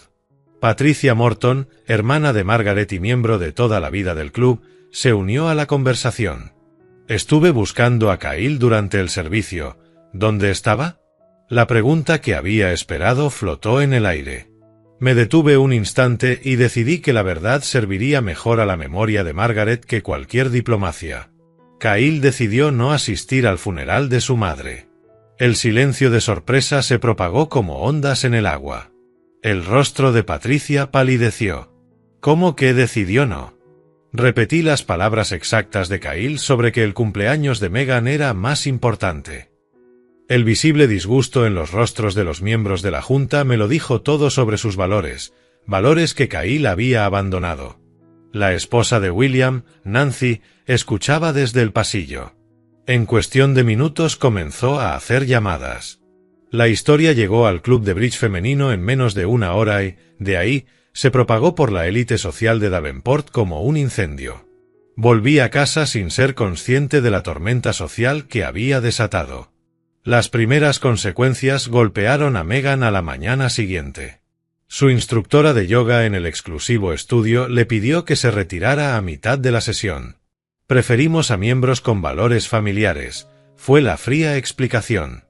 Patricia Morton, hermana de Margaret y miembro de toda la vida del club, se unió a la conversación. Estuve buscando a Kyle durante el servicio. ¿Dónde estaba? La pregunta que había esperado flotó en el aire. Me detuve un instante y decidí que la verdad serviría mejor a la memoria de Margaret que cualquier diplomacia. Kyle decidió no asistir al funeral de su madre. El silencio de sorpresa se propagó como ondas en el agua. El rostro de Patricia palideció. ¿Cómo que decidió no? Repetí las palabras exactas de Kyle sobre que el cumpleaños de Meghan era más importante. El visible disgusto en los rostros de los miembros de la Junta me lo dijo todo sobre sus valores, valores que Kyle había abandonado. La esposa de William, Nancy, escuchaba desde el pasillo. En cuestión de minutos comenzó a hacer llamadas. La historia llegó al club de bridge femenino en menos de una hora y, de ahí, se propagó por la élite social de Davenport como un incendio. Volví a casa sin ser consciente de la tormenta social que había desatado. Las primeras consecuencias golpearon a Meghan a la mañana siguiente. Su instructora de yoga en el exclusivo estudio le pidió que se retirara a mitad de la sesión. Preferimos a miembros con valores familiares, fue la fría explicación.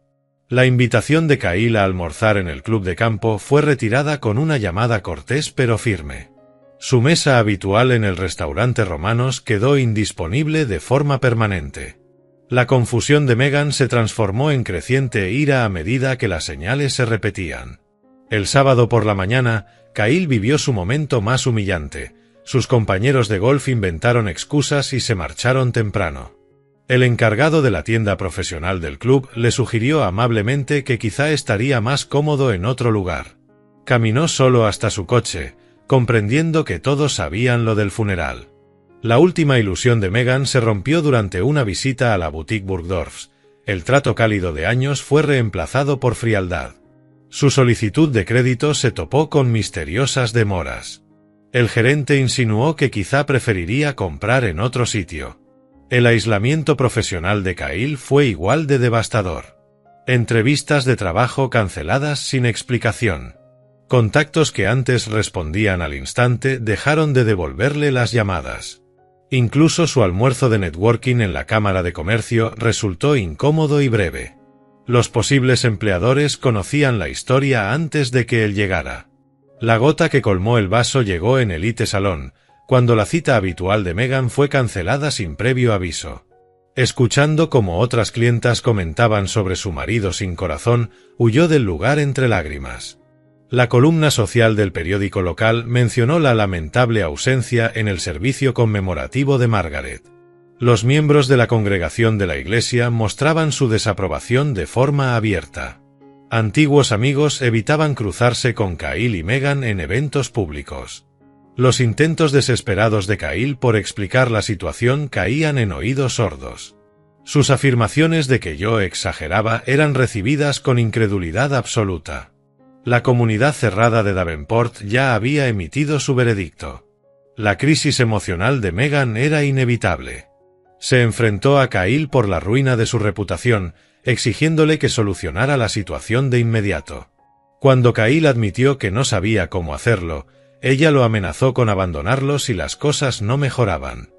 La invitación de Kyle a almorzar en el club de campo fue retirada con una llamada cortés pero firme. Su mesa habitual en el restaurante Romanos quedó indisponible de forma permanente. La confusión de Meghan se transformó en creciente ira a medida que las señales se repetían. El sábado por la mañana, Kyle vivió su momento más humillante. Sus compañeros de golf inventaron excusas y se marcharon temprano. El encargado de la tienda profesional del club le sugirió amablemente que quizá estaría más cómodo en otro lugar. Caminó solo hasta su coche, comprendiendo que todos sabían lo del funeral. La última ilusión de Meghan se rompió durante una visita a la boutique Burgdorf's. El trato cálido de años fue reemplazado por frialdad. Su solicitud de crédito se topó con misteriosas demoras. El gerente insinuó que quizá preferiría comprar en otro sitio. El aislamiento profesional de Kyle fue igual de devastador. Entrevistas de trabajo canceladas sin explicación. Contactos que antes respondían al instante dejaron de devolverle las llamadas. Incluso su almuerzo de networking en la Cámara de Comercio resultó incómodo y breve. Los posibles empleadores conocían la historia antes de que él llegara. La gota que colmó el vaso llegó en Elite Salón, cuando la cita habitual de Meghan fue cancelada sin previo aviso. Escuchando cómo otras clientas comentaban sobre su marido sin corazón, huyó del lugar entre lágrimas. La columna social del periódico local mencionó la lamentable ausencia en el servicio conmemorativo de Margaret. Los miembros de la congregación de la iglesia mostraban su desaprobación de forma abierta. Antiguos amigos evitaban cruzarse con Kyle y Meghan en eventos públicos. Los intentos desesperados de Kyle por explicar la situación caían en oídos sordos. Sus afirmaciones de que yo exageraba eran recibidas con incredulidad absoluta. La comunidad cerrada de Davenport ya había emitido su veredicto. La crisis emocional de Meghan era inevitable. Se enfrentó a Kyle por la ruina de su reputación, exigiéndole que solucionara la situación de inmediato. Cuando Kyle admitió que no sabía cómo hacerlo, ella lo amenazó con abandonarlo si las cosas no mejoraban.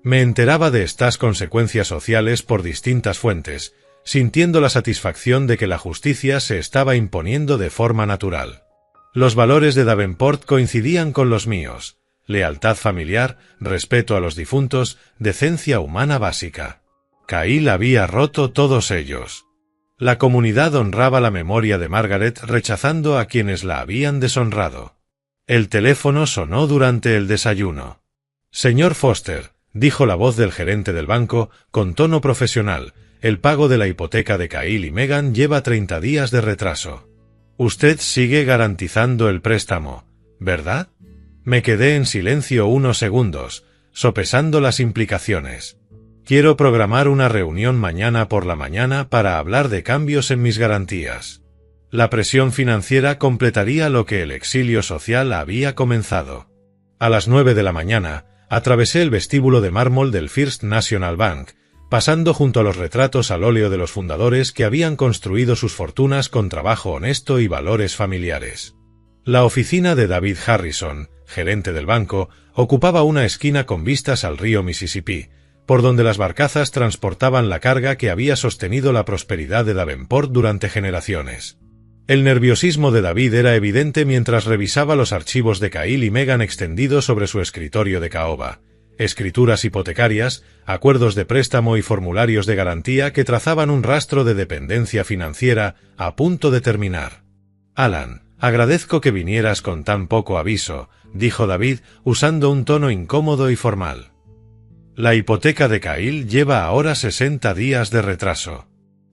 Me enteraba de estas consecuencias sociales por distintas fuentes, sintiendo la satisfacción de que la justicia se estaba imponiendo de forma natural. Los valores de Davenport coincidían con los míos: lealtad familiar, respeto a los difuntos, decencia humana básica. Kyle había roto todos ellos. La comunidad honraba la memoria de Margaret rechazando a quienes la habían deshonrado. El teléfono sonó durante el desayuno. «Señor Foster», dijo la voz del gerente del banco, con tono profesional, «el pago de la hipoteca de Kyle y Meghan lleva 30 días de retraso. Usted sigue garantizando el préstamo, ¿verdad?» Me quedé en silencio unos segundos, sopesando las implicaciones. Quiero programar una reunión mañana por la mañana para hablar de cambios en mis garantías. La presión financiera completaría lo que el exilio social había comenzado. A las 9 de la mañana, atravesé el vestíbulo de mármol del First National Bank, pasando junto a los retratos al óleo de los fundadores que habían construido sus fortunas con trabajo honesto y valores familiares. La oficina de David Harrison, gerente del banco, ocupaba una esquina con vistas al río Mississippi, por donde las barcazas transportaban la carga que había sostenido la prosperidad de Davenport durante generaciones. El nerviosismo de David era evidente mientras revisaba los archivos de Kyle y Meghan extendidos sobre su escritorio de caoba, escrituras hipotecarias, acuerdos de préstamo y formularios de garantía que trazaban un rastro de dependencia financiera a punto de terminar. «Alan, agradezco que vinieras con tan poco aviso», dijo David, usando un tono incómodo y formal. «La hipoteca de Kyle lleva ahora 60 días de retraso.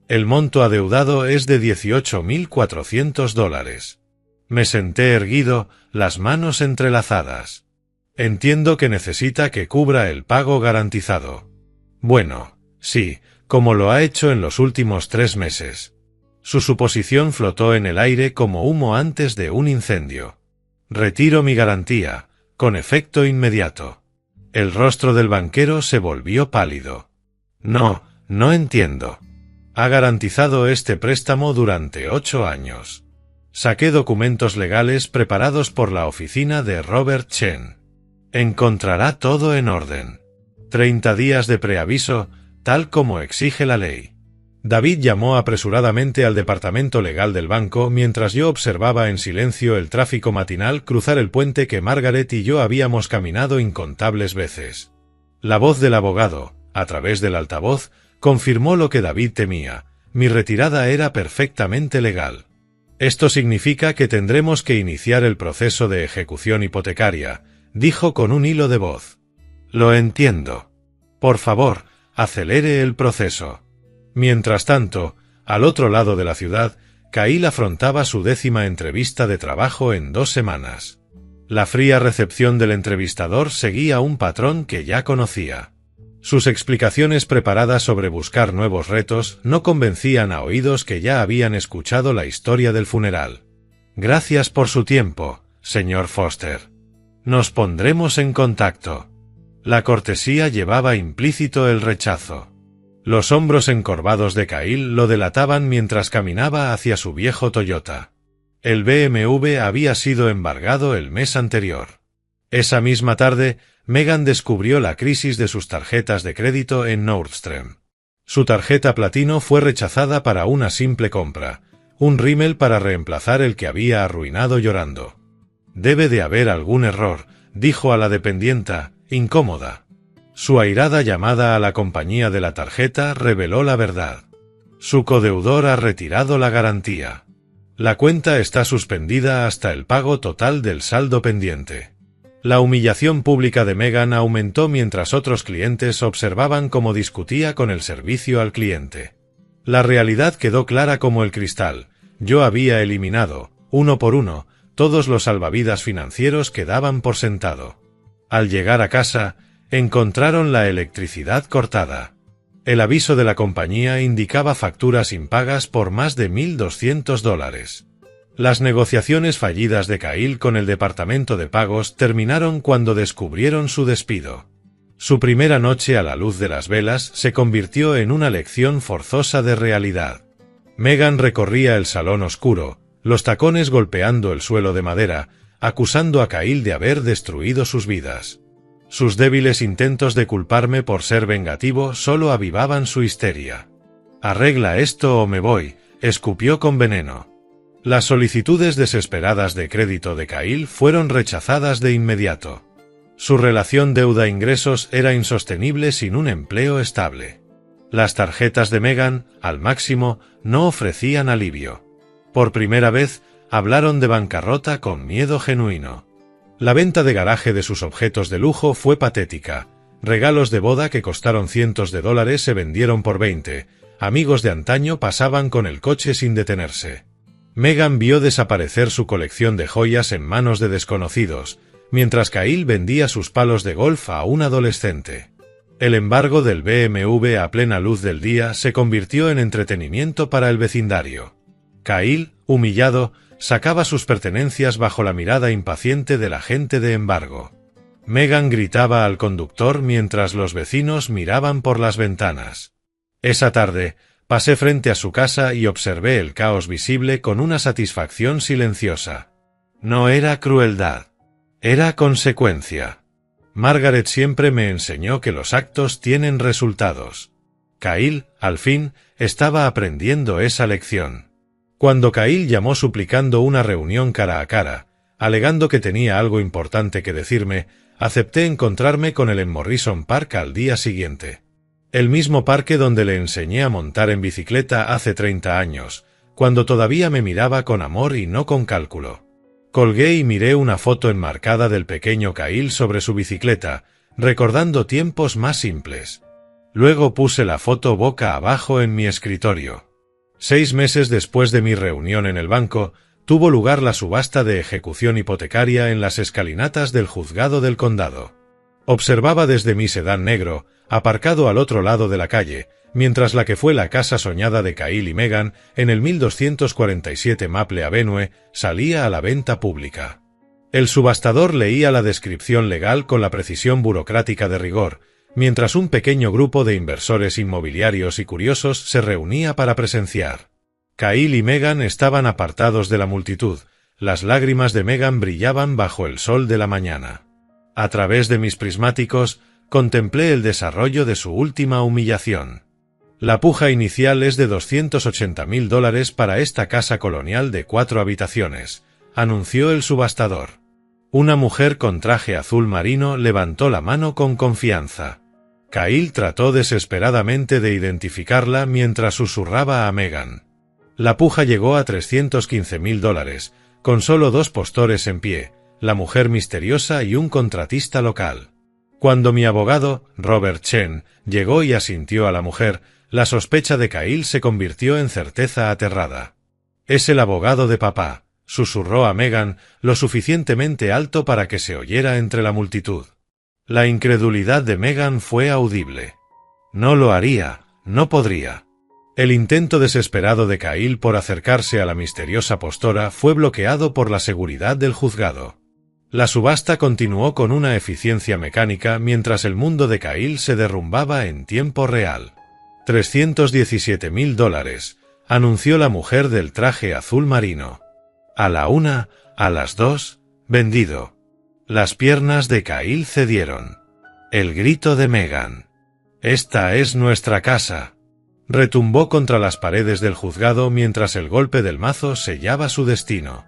El monto adeudado es de $18.400. Me senté erguido, las manos entrelazadas. Entiendo que necesita que cubra el pago garantizado. Bueno, sí, como lo ha hecho en los últimos 3 meses. Su suposición flotó en el aire como humo antes de un incendio. Retiro mi garantía, con efecto inmediato. El rostro del banquero se volvió pálido. No entiendo. Ha garantizado este préstamo durante 8 años. Saqué documentos legales preparados por la oficina de Robert Chen. Encontrará todo en orden. 30 días de preaviso, tal como exige la ley. David llamó apresuradamente al departamento legal del banco mientras yo observaba en silencio el tráfico matinal cruzar el puente que Margaret y yo habíamos caminado incontables veces. La voz del abogado, a través del altavoz, confirmó lo que David temía: mi retirada era perfectamente legal. Esto significa que tendremos que iniciar el proceso de ejecución hipotecaria, dijo con un hilo de voz. Lo entiendo. Por favor, acelere el proceso. Mientras tanto, al otro lado de la ciudad, Kyle afrontaba su 10ª entrevista de trabajo en 2 semanas. La fría recepción del entrevistador seguía un patrón que ya conocía. Sus explicaciones preparadas sobre buscar nuevos retos no convencían a oídos que ya habían escuchado la historia del funeral. Gracias por su tiempo, señor Foster. Nos pondremos en contacto. La cortesía llevaba implícito el rechazo. Los hombros encorvados de Kyle lo delataban mientras caminaba hacia su viejo Toyota. El BMW había sido embargado el mes anterior. Esa misma tarde, Meghan descubrió la crisis de sus tarjetas de crédito en Nordstrom. Su tarjeta platino fue rechazada para una simple compra, un rímel para reemplazar el que había arruinado llorando. «Debe de haber algún error», dijo a la dependienta, incómoda. Su airada llamada a la compañía de la tarjeta reveló la verdad. Su codeudor ha retirado la garantía. La cuenta está suspendida hasta el pago total del saldo pendiente. La humillación pública de Meghan aumentó mientras otros clientes observaban cómo discutía con el servicio al cliente. La realidad quedó clara como el cristal. Yo había eliminado, uno por uno, todos los salvavidas financieros que daban por sentado. Al llegar a casa, encontraron la electricidad cortada. El aviso de la compañía indicaba facturas impagas por más de $1.200. Las negociaciones fallidas de Kyle con el departamento de pagos terminaron cuando descubrieron su despido. Su primera noche a la luz de las velas se convirtió en una lección forzosa de realidad. Meghan recorría el salón oscuro, los tacones golpeando el suelo de madera, acusando a Kyle de haber destruido sus vidas. Sus débiles intentos de culparme por ser vengativo solo avivaban su histeria. «Arregla esto o me voy», escupió con veneno. Las solicitudes desesperadas de crédito de Kyle fueron rechazadas de inmediato. Su relación deuda-ingresos era insostenible sin un empleo estable. Las tarjetas de Meghan, al máximo, no ofrecían alivio. Por primera vez, hablaron de bancarrota con miedo genuino. La venta de garaje de sus objetos de lujo fue patética. Regalos de boda que costaron cientos de dólares se vendieron por 20. Amigos de antaño pasaban con el coche sin detenerse. Meghan vio desaparecer su colección de joyas en manos de desconocidos, mientras Kyle vendía sus palos de golf a un adolescente. El embargo del BMW a plena luz del día se convirtió en entretenimiento para el vecindario. Kyle, humillado, sacaba sus pertenencias bajo la mirada impaciente del agente de embargo. Megan gritaba al conductor mientras los vecinos miraban por las ventanas. Esa tarde, pasé frente a su casa y observé el caos visible con una satisfacción silenciosa. No era crueldad. Era consecuencia. Margaret siempre me enseñó que los actos tienen resultados. Kyle, al fin, estaba aprendiendo esa lección. Cuando Kyle llamó suplicando una reunión cara a cara, alegando que tenía algo importante que decirme, acepté encontrarme con él en Morrison Park al día siguiente. El mismo parque donde le enseñé a montar en bicicleta hace 30 años, cuando todavía me miraba con amor y no con cálculo. Colgué y miré una foto enmarcada del pequeño Kyle sobre su bicicleta, recordando tiempos más simples. Luego puse la foto boca abajo en mi escritorio. 6 meses después de mi reunión en el banco, tuvo lugar la subasta de ejecución hipotecaria en las escalinatas del juzgado del condado. Observaba desde mi sedán negro, aparcado al otro lado de la calle, mientras la que fue la casa soñada de Kyle y Megan, en el 1247 Maple Avenue, salía a la venta pública. El subastador leía la descripción legal con la precisión burocrática de rigor, mientras un pequeño grupo de inversores inmobiliarios y curiosos se reunía para presenciar. Kyle y Megan estaban apartados de la multitud. Las lágrimas de Megan brillaban bajo el sol de la mañana. A través de mis prismáticos, contemplé el desarrollo de su última humillación. La puja inicial es de $280,000 para esta casa colonial de 4 habitaciones, anunció el subastador. Una mujer con traje azul marino levantó la mano con confianza. Kyle trató desesperadamente de identificarla mientras susurraba a Megan. La puja llegó a $315,000, con solo 2 postores en pie, la mujer misteriosa y un contratista local. Cuando mi abogado, Robert Chen, llegó y asintió a la mujer, la sospecha de Kyle se convirtió en certeza aterrada. «Es el abogado de papá», susurró a Megan, lo suficientemente alto para que se oyera entre la multitud. La incredulidad de Megan fue audible. No lo haría, no podría. El intento desesperado de Kyle por acercarse a la misteriosa postora fue bloqueado por la seguridad del juzgado. La subasta continuó con una eficiencia mecánica mientras el mundo de Kyle se derrumbaba en tiempo real. $317,000, anunció la mujer del traje azul marino. A la 1, a las 2, vendido. Las piernas de Kyle cedieron. El grito de Megan. «Esta es nuestra casa», retumbó contra las paredes del juzgado mientras el golpe del mazo sellaba su destino.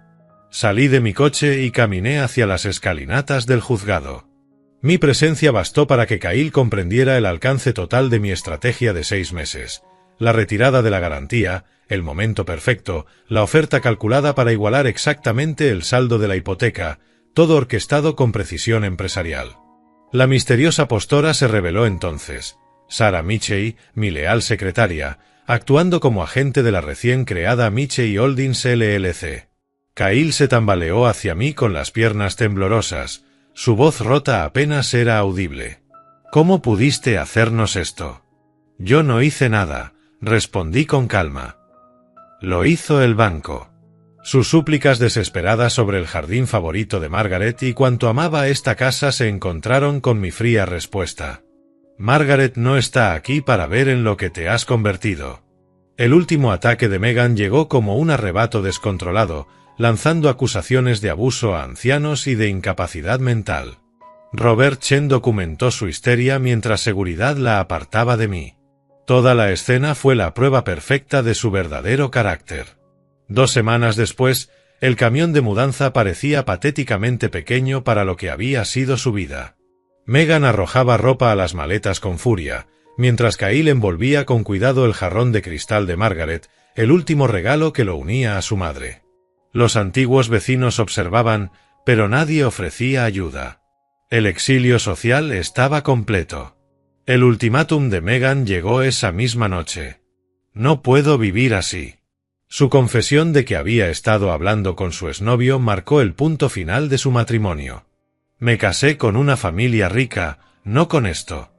Salí de mi coche y caminé hacia las escalinatas del juzgado. Mi presencia bastó para que Kyle comprendiera el alcance total de mi estrategia de 6 meses. La retirada de la garantía, el momento perfecto, la oferta calculada para igualar exactamente el saldo de la hipoteca, todo orquestado con precisión empresarial. La misteriosa postora se reveló entonces. Sarah Michey, mi leal secretaria, actuando como agente de la recién creada Michey Holdings LLC. Kyle se tambaleó hacia mí con las piernas temblorosas. Su voz rota apenas era audible. «¿Cómo pudiste hacernos esto?» «Yo no hice nada», respondí con calma. «Lo hizo el banco». Sus súplicas desesperadas sobre el jardín favorito de Margaret y cuánto amaba esta casa se encontraron con mi fría respuesta. «Margaret no está aquí para ver en lo que te has convertido». El último ataque de Megan llegó como un arrebato descontrolado, lanzando acusaciones de abuso a ancianos y de incapacidad mental. Robert Chen documentó su histeria mientras seguridad la apartaba de mí. Toda la escena fue la prueba perfecta de su verdadero carácter. 2 semanas después, el camión de mudanza parecía patéticamente pequeño para lo que había sido su vida. Megan arrojaba ropa a las maletas con furia, mientras Kyle envolvía con cuidado el jarrón de cristal de Margaret, el último regalo que lo unía a su madre. Los antiguos vecinos observaban, pero nadie ofrecía ayuda. El exilio social estaba completo. El ultimátum de Megan llegó esa misma noche. «No puedo vivir así». Su confesión de que había estado hablando con su exnovio marcó el punto final de su matrimonio. «Me casé con una familia rica, no con esto».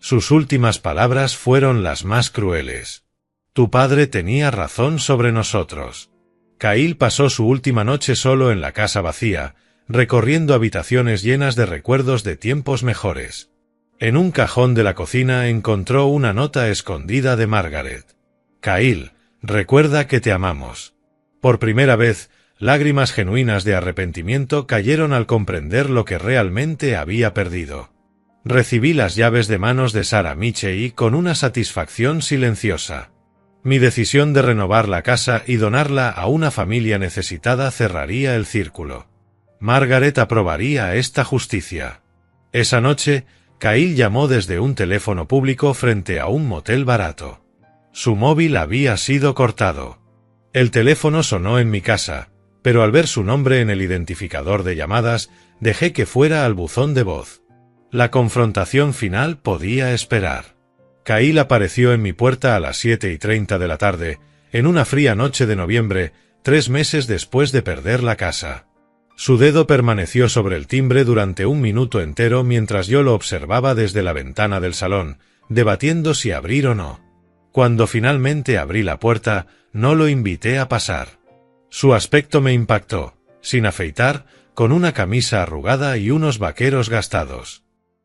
Sus últimas palabras fueron las más crueles. Tu padre tenía razón sobre nosotros. Kyle pasó su última noche solo en la casa vacía, recorriendo habitaciones llenas de recuerdos de tiempos mejores. En un cajón de la cocina encontró una nota escondida de Margaret. Kyle, recuerda que te amamos. Por primera vez, lágrimas genuinas de arrepentimiento cayeron al comprender lo que realmente había perdido. Recibí las llaves de manos de Sarah Michey con una satisfacción silenciosa. Mi decisión de renovar la casa y donarla a una familia necesitada cerraría el círculo. Margaret aprobaría esta justicia. Esa noche, Kyle llamó desde un teléfono público frente a un motel barato. Su móvil había sido cortado. El teléfono sonó en mi casa, pero al ver su nombre en el identificador de llamadas, dejé que fuera al buzón de voz. La confrontación final podía esperar. Kyle apareció en mi puerta a las 7:30 de la tarde, en una fría noche de noviembre, 3 meses después de perder la casa. Su dedo permaneció sobre el timbre durante 1 minuto entero mientras yo lo observaba desde la ventana del salón, debatiendo si abrir o no. Cuando finalmente abrí la puerta, no lo invité a pasar. Su aspecto me impactó, sin afeitar, con una camisa arrugada y unos vaqueros gastados.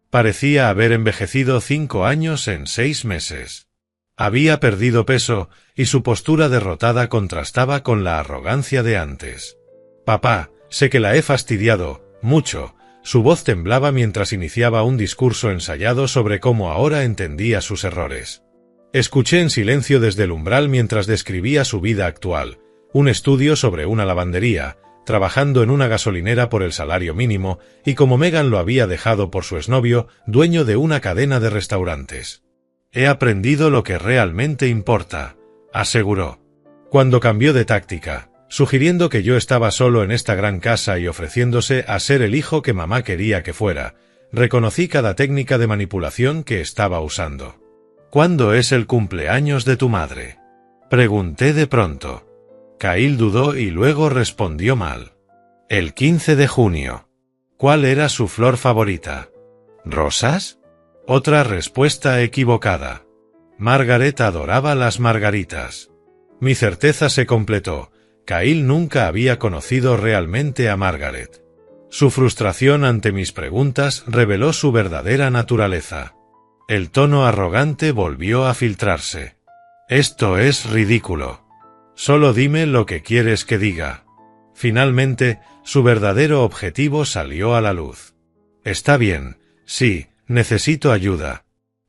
Parecía haber envejecido 5 años en 6 meses. Había perdido peso, y su postura derrotada contrastaba con la arrogancia de antes. Papá, sé que la he fastidiado, mucho. Su voz temblaba mientras iniciaba un discurso ensayado sobre cómo ahora entendía sus errores. Escuché en silencio desde el umbral mientras describía su vida actual, un estudio sobre una lavandería, trabajando en una gasolinera por el salario mínimo, y como Megan lo había dejado por su exnovio, dueño de una cadena de restaurantes. He aprendido lo que realmente importa, aseguró. Cuando cambió de táctica, sugiriendo que yo estaba solo en esta gran casa y ofreciéndose a ser el hijo que mamá quería que fuera, reconocí cada técnica de manipulación que estaba usando. ¿Cuándo es el cumpleaños de tu madre?, pregunté de pronto. Kyle dudó y luego respondió mal. El 15 de junio. ¿Cuál era su flor favorita? ¿Rosas? Otra respuesta equivocada. Margaret adoraba las margaritas. Mi certeza se completó. Kyle nunca había conocido realmente a Margaret. Su frustración ante mis preguntas reveló su verdadera naturaleza. El tono arrogante volvió a filtrarse. Esto es ridículo. Solo dime lo que quieres que diga. Finalmente, su verdadero objetivo salió a la luz. Está bien, sí, necesito ayuda.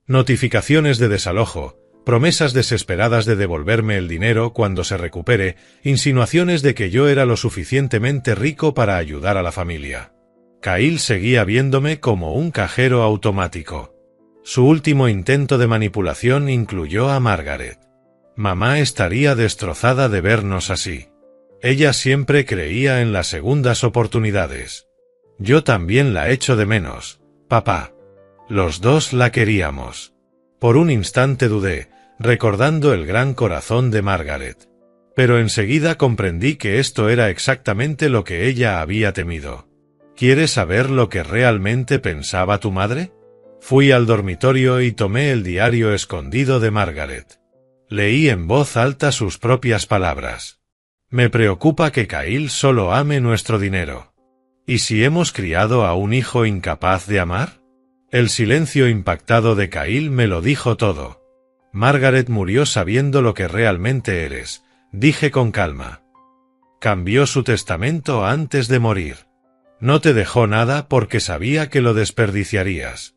Notificaciones de desalojo, promesas desesperadas de devolverme el dinero cuando se recupere, insinuaciones de que yo era lo suficientemente rico para ayudar a la familia. Kyle seguía viéndome como un cajero automático. Su último intento de manipulación incluyó a Margaret. Mamá estaría destrozada de vernos así. Ella siempre creía en las segundas oportunidades. Yo también la echo de menos, papá. Los dos la queríamos. Por un instante dudé, recordando el gran corazón de Margaret. Pero enseguida comprendí que esto era exactamente lo que ella había temido. ¿Quieres saber lo que realmente pensaba tu madre? Fui al dormitorio y tomé el diario escondido de Margaret. Leí en voz alta sus propias palabras. Me preocupa que Kyle solo ame nuestro dinero. ¿Y si hemos criado a un hijo incapaz de amar? El silencio impactado de Kyle me lo dijo todo. Margaret murió sabiendo lo que realmente eres, dije con calma. Cambió su testamento antes de morir. No te dejó nada porque sabía que lo desperdiciarías.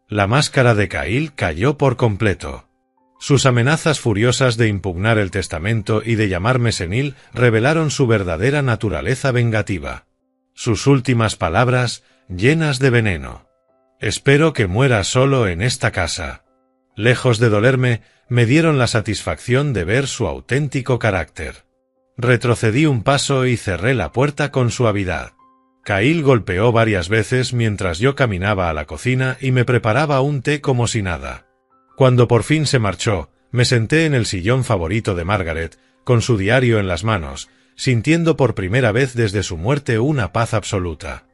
La máscara de Kyle cayó por completo. Sus amenazas furiosas de impugnar el testamento y de llamarme senil revelaron su verdadera naturaleza vengativa. Sus últimas palabras, llenas de veneno. Espero que muera solo en esta casa. Lejos de dolerme, me dieron la satisfacción de ver su auténtico carácter. Retrocedí un paso y cerré la puerta con suavidad. Kyle golpeó varias veces mientras yo caminaba a la cocina y me preparaba un té como si nada. Cuando por fin se marchó, me senté en el sillón favorito de Margaret, con su diario en las manos, sintiendo por primera vez desde su muerte una paz absoluta.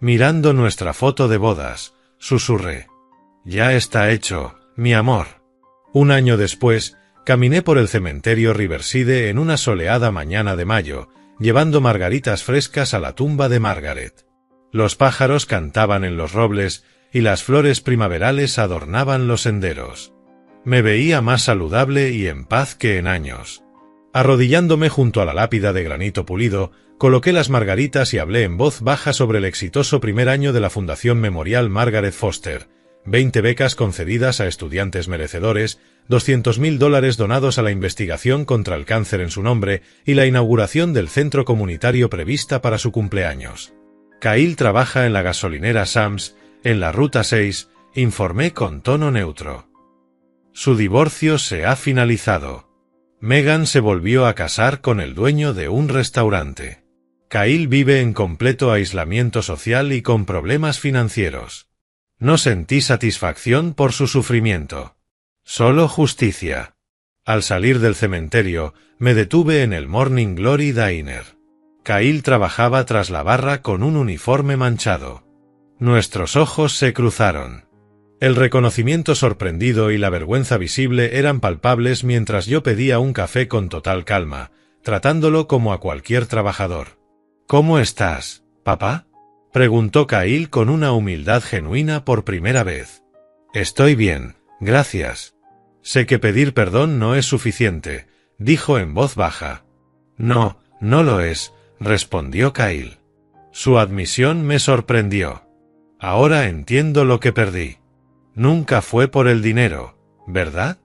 Mirando nuestra foto de bodas, susurré. Ya está hecho, mi amor. Un año después, caminé por el cementerio Riverside en una soleada mañana de mayo, llevando margaritas frescas a la tumba de Margaret. Los pájaros cantaban en los robles y las flores primaverales adornaban los senderos. Me veía más saludable y en paz que en años. Arrodillándome junto a la lápida de granito pulido, coloqué las margaritas y hablé en voz baja sobre el exitoso primer año de la Fundación Memorial Margaret Foster, 20 becas concedidas a estudiantes merecedores, $200.000 donados a la investigación contra el cáncer en su nombre y la inauguración del centro comunitario prevista para su cumpleaños. Kyle trabaja en la gasolinera Sam's, en la Ruta 6, informé con tono neutro. Su divorcio se ha finalizado. Megan se volvió a casar con el dueño de un restaurante. Kyle vive en completo aislamiento social y con problemas financieros. No sentí satisfacción por su sufrimiento. Solo justicia. Al salir del cementerio, me detuve en el Morning Glory Diner. Kyle trabajaba tras la barra con un uniforme manchado. Nuestros ojos se cruzaron. El reconocimiento sorprendido y la vergüenza visible eran palpables mientras yo pedía un café con total calma, tratándolo como a cualquier trabajador. ¿Cómo estás, papá?, preguntó Kyle con una humildad genuina por primera vez. Estoy bien, gracias. Sé que pedir perdón no es suficiente, dijo en voz baja. No, no lo es, respondió Kyle. Su admisión me sorprendió. Ahora entiendo lo que perdí. Nunca fue por el dinero, ¿verdad?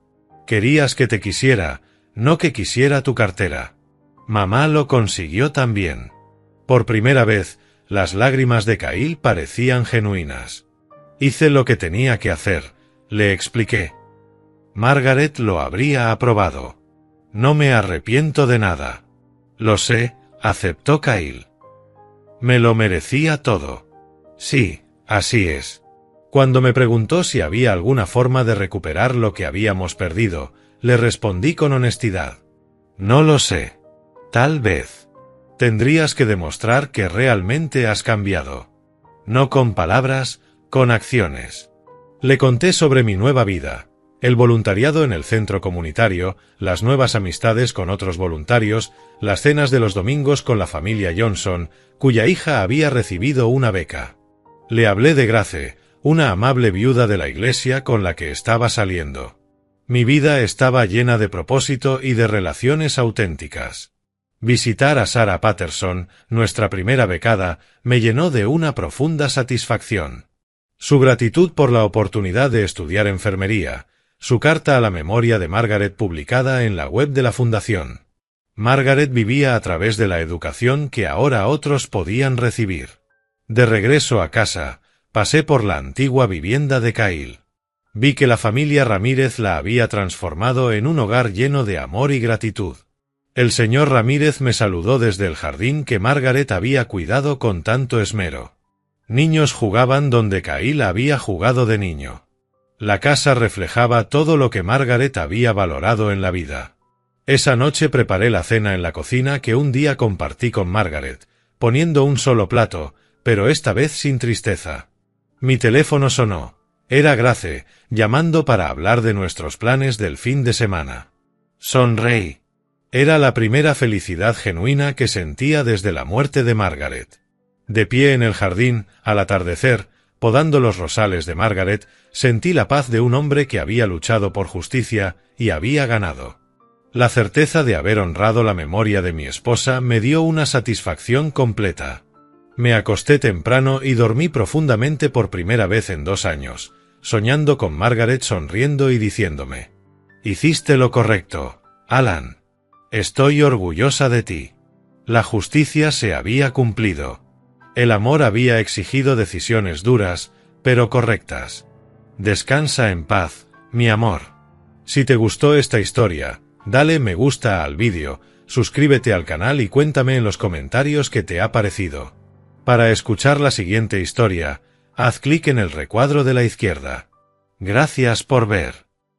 Querías que te quisiera, no que quisiera tu cartera. Mamá lo consiguió también. Por primera vez, las lágrimas de Kyle parecían genuinas. Hice lo que tenía que hacer, le expliqué. Margaret lo habría aprobado. No me arrepiento de nada. Lo sé, aceptó Kyle. Me lo merecía todo. Sí, así es. Cuando me preguntó si había alguna forma de recuperar lo que habíamos perdido, le respondí con honestidad. No lo sé. Tal vez. Tendrías que demostrar que realmente has cambiado. No con palabras, con acciones. Le conté sobre mi nueva vida, el voluntariado en el centro comunitario, las nuevas amistades con otros voluntarios, las cenas de los domingos con la familia Johnson, cuya hija había recibido una beca. Le hablé de Grace, una amable viuda de la iglesia con la que estaba saliendo. Mi vida estaba llena de propósito y de relaciones auténticas. Visitar a Sarah Patterson, nuestra primera becada, me llenó de una profunda satisfacción. Su gratitud por la oportunidad de estudiar enfermería, su carta a la memoria de Margaret publicada en la web de la fundación. Margaret vivía a través de la educación que ahora otros podían recibir. De regreso a casa, pasé por la antigua vivienda de Kyle. Vi que la familia Ramírez la había transformado en un hogar lleno de amor y gratitud. El señor Ramírez me saludó desde el jardín que Margaret había cuidado con tanto esmero. Niños jugaban donde Kyle había jugado de niño. La casa reflejaba todo lo que Margaret había valorado en la vida. Esa noche preparé la cena en la cocina que un día compartí con Margaret, poniendo un solo plato, pero esta vez sin tristeza. Mi teléfono sonó. Era Grace, llamando para hablar de nuestros planes del fin de semana. Sonreí. Era la primera felicidad genuina que sentía desde la muerte de Margaret. De pie en el jardín, al atardecer, podando los rosales de Margaret, sentí la paz de un hombre que había luchado por justicia y había ganado. La certeza de haber honrado la memoria de mi esposa me dio una satisfacción completa. Me acosté temprano y dormí profundamente por primera vez en 2 años, soñando con Margaret sonriendo y diciéndome: «Hiciste lo correcto, Alan. Estoy orgullosa de ti». La justicia se había cumplido. El amor había exigido decisiones duras, pero correctas. Descansa en paz, mi amor. Si te gustó esta historia, dale me gusta al vídeo, suscríbete al canal y cuéntame en los comentarios qué te ha parecido. Para escuchar la siguiente historia, haz clic en el recuadro de la izquierda. Gracias por ver.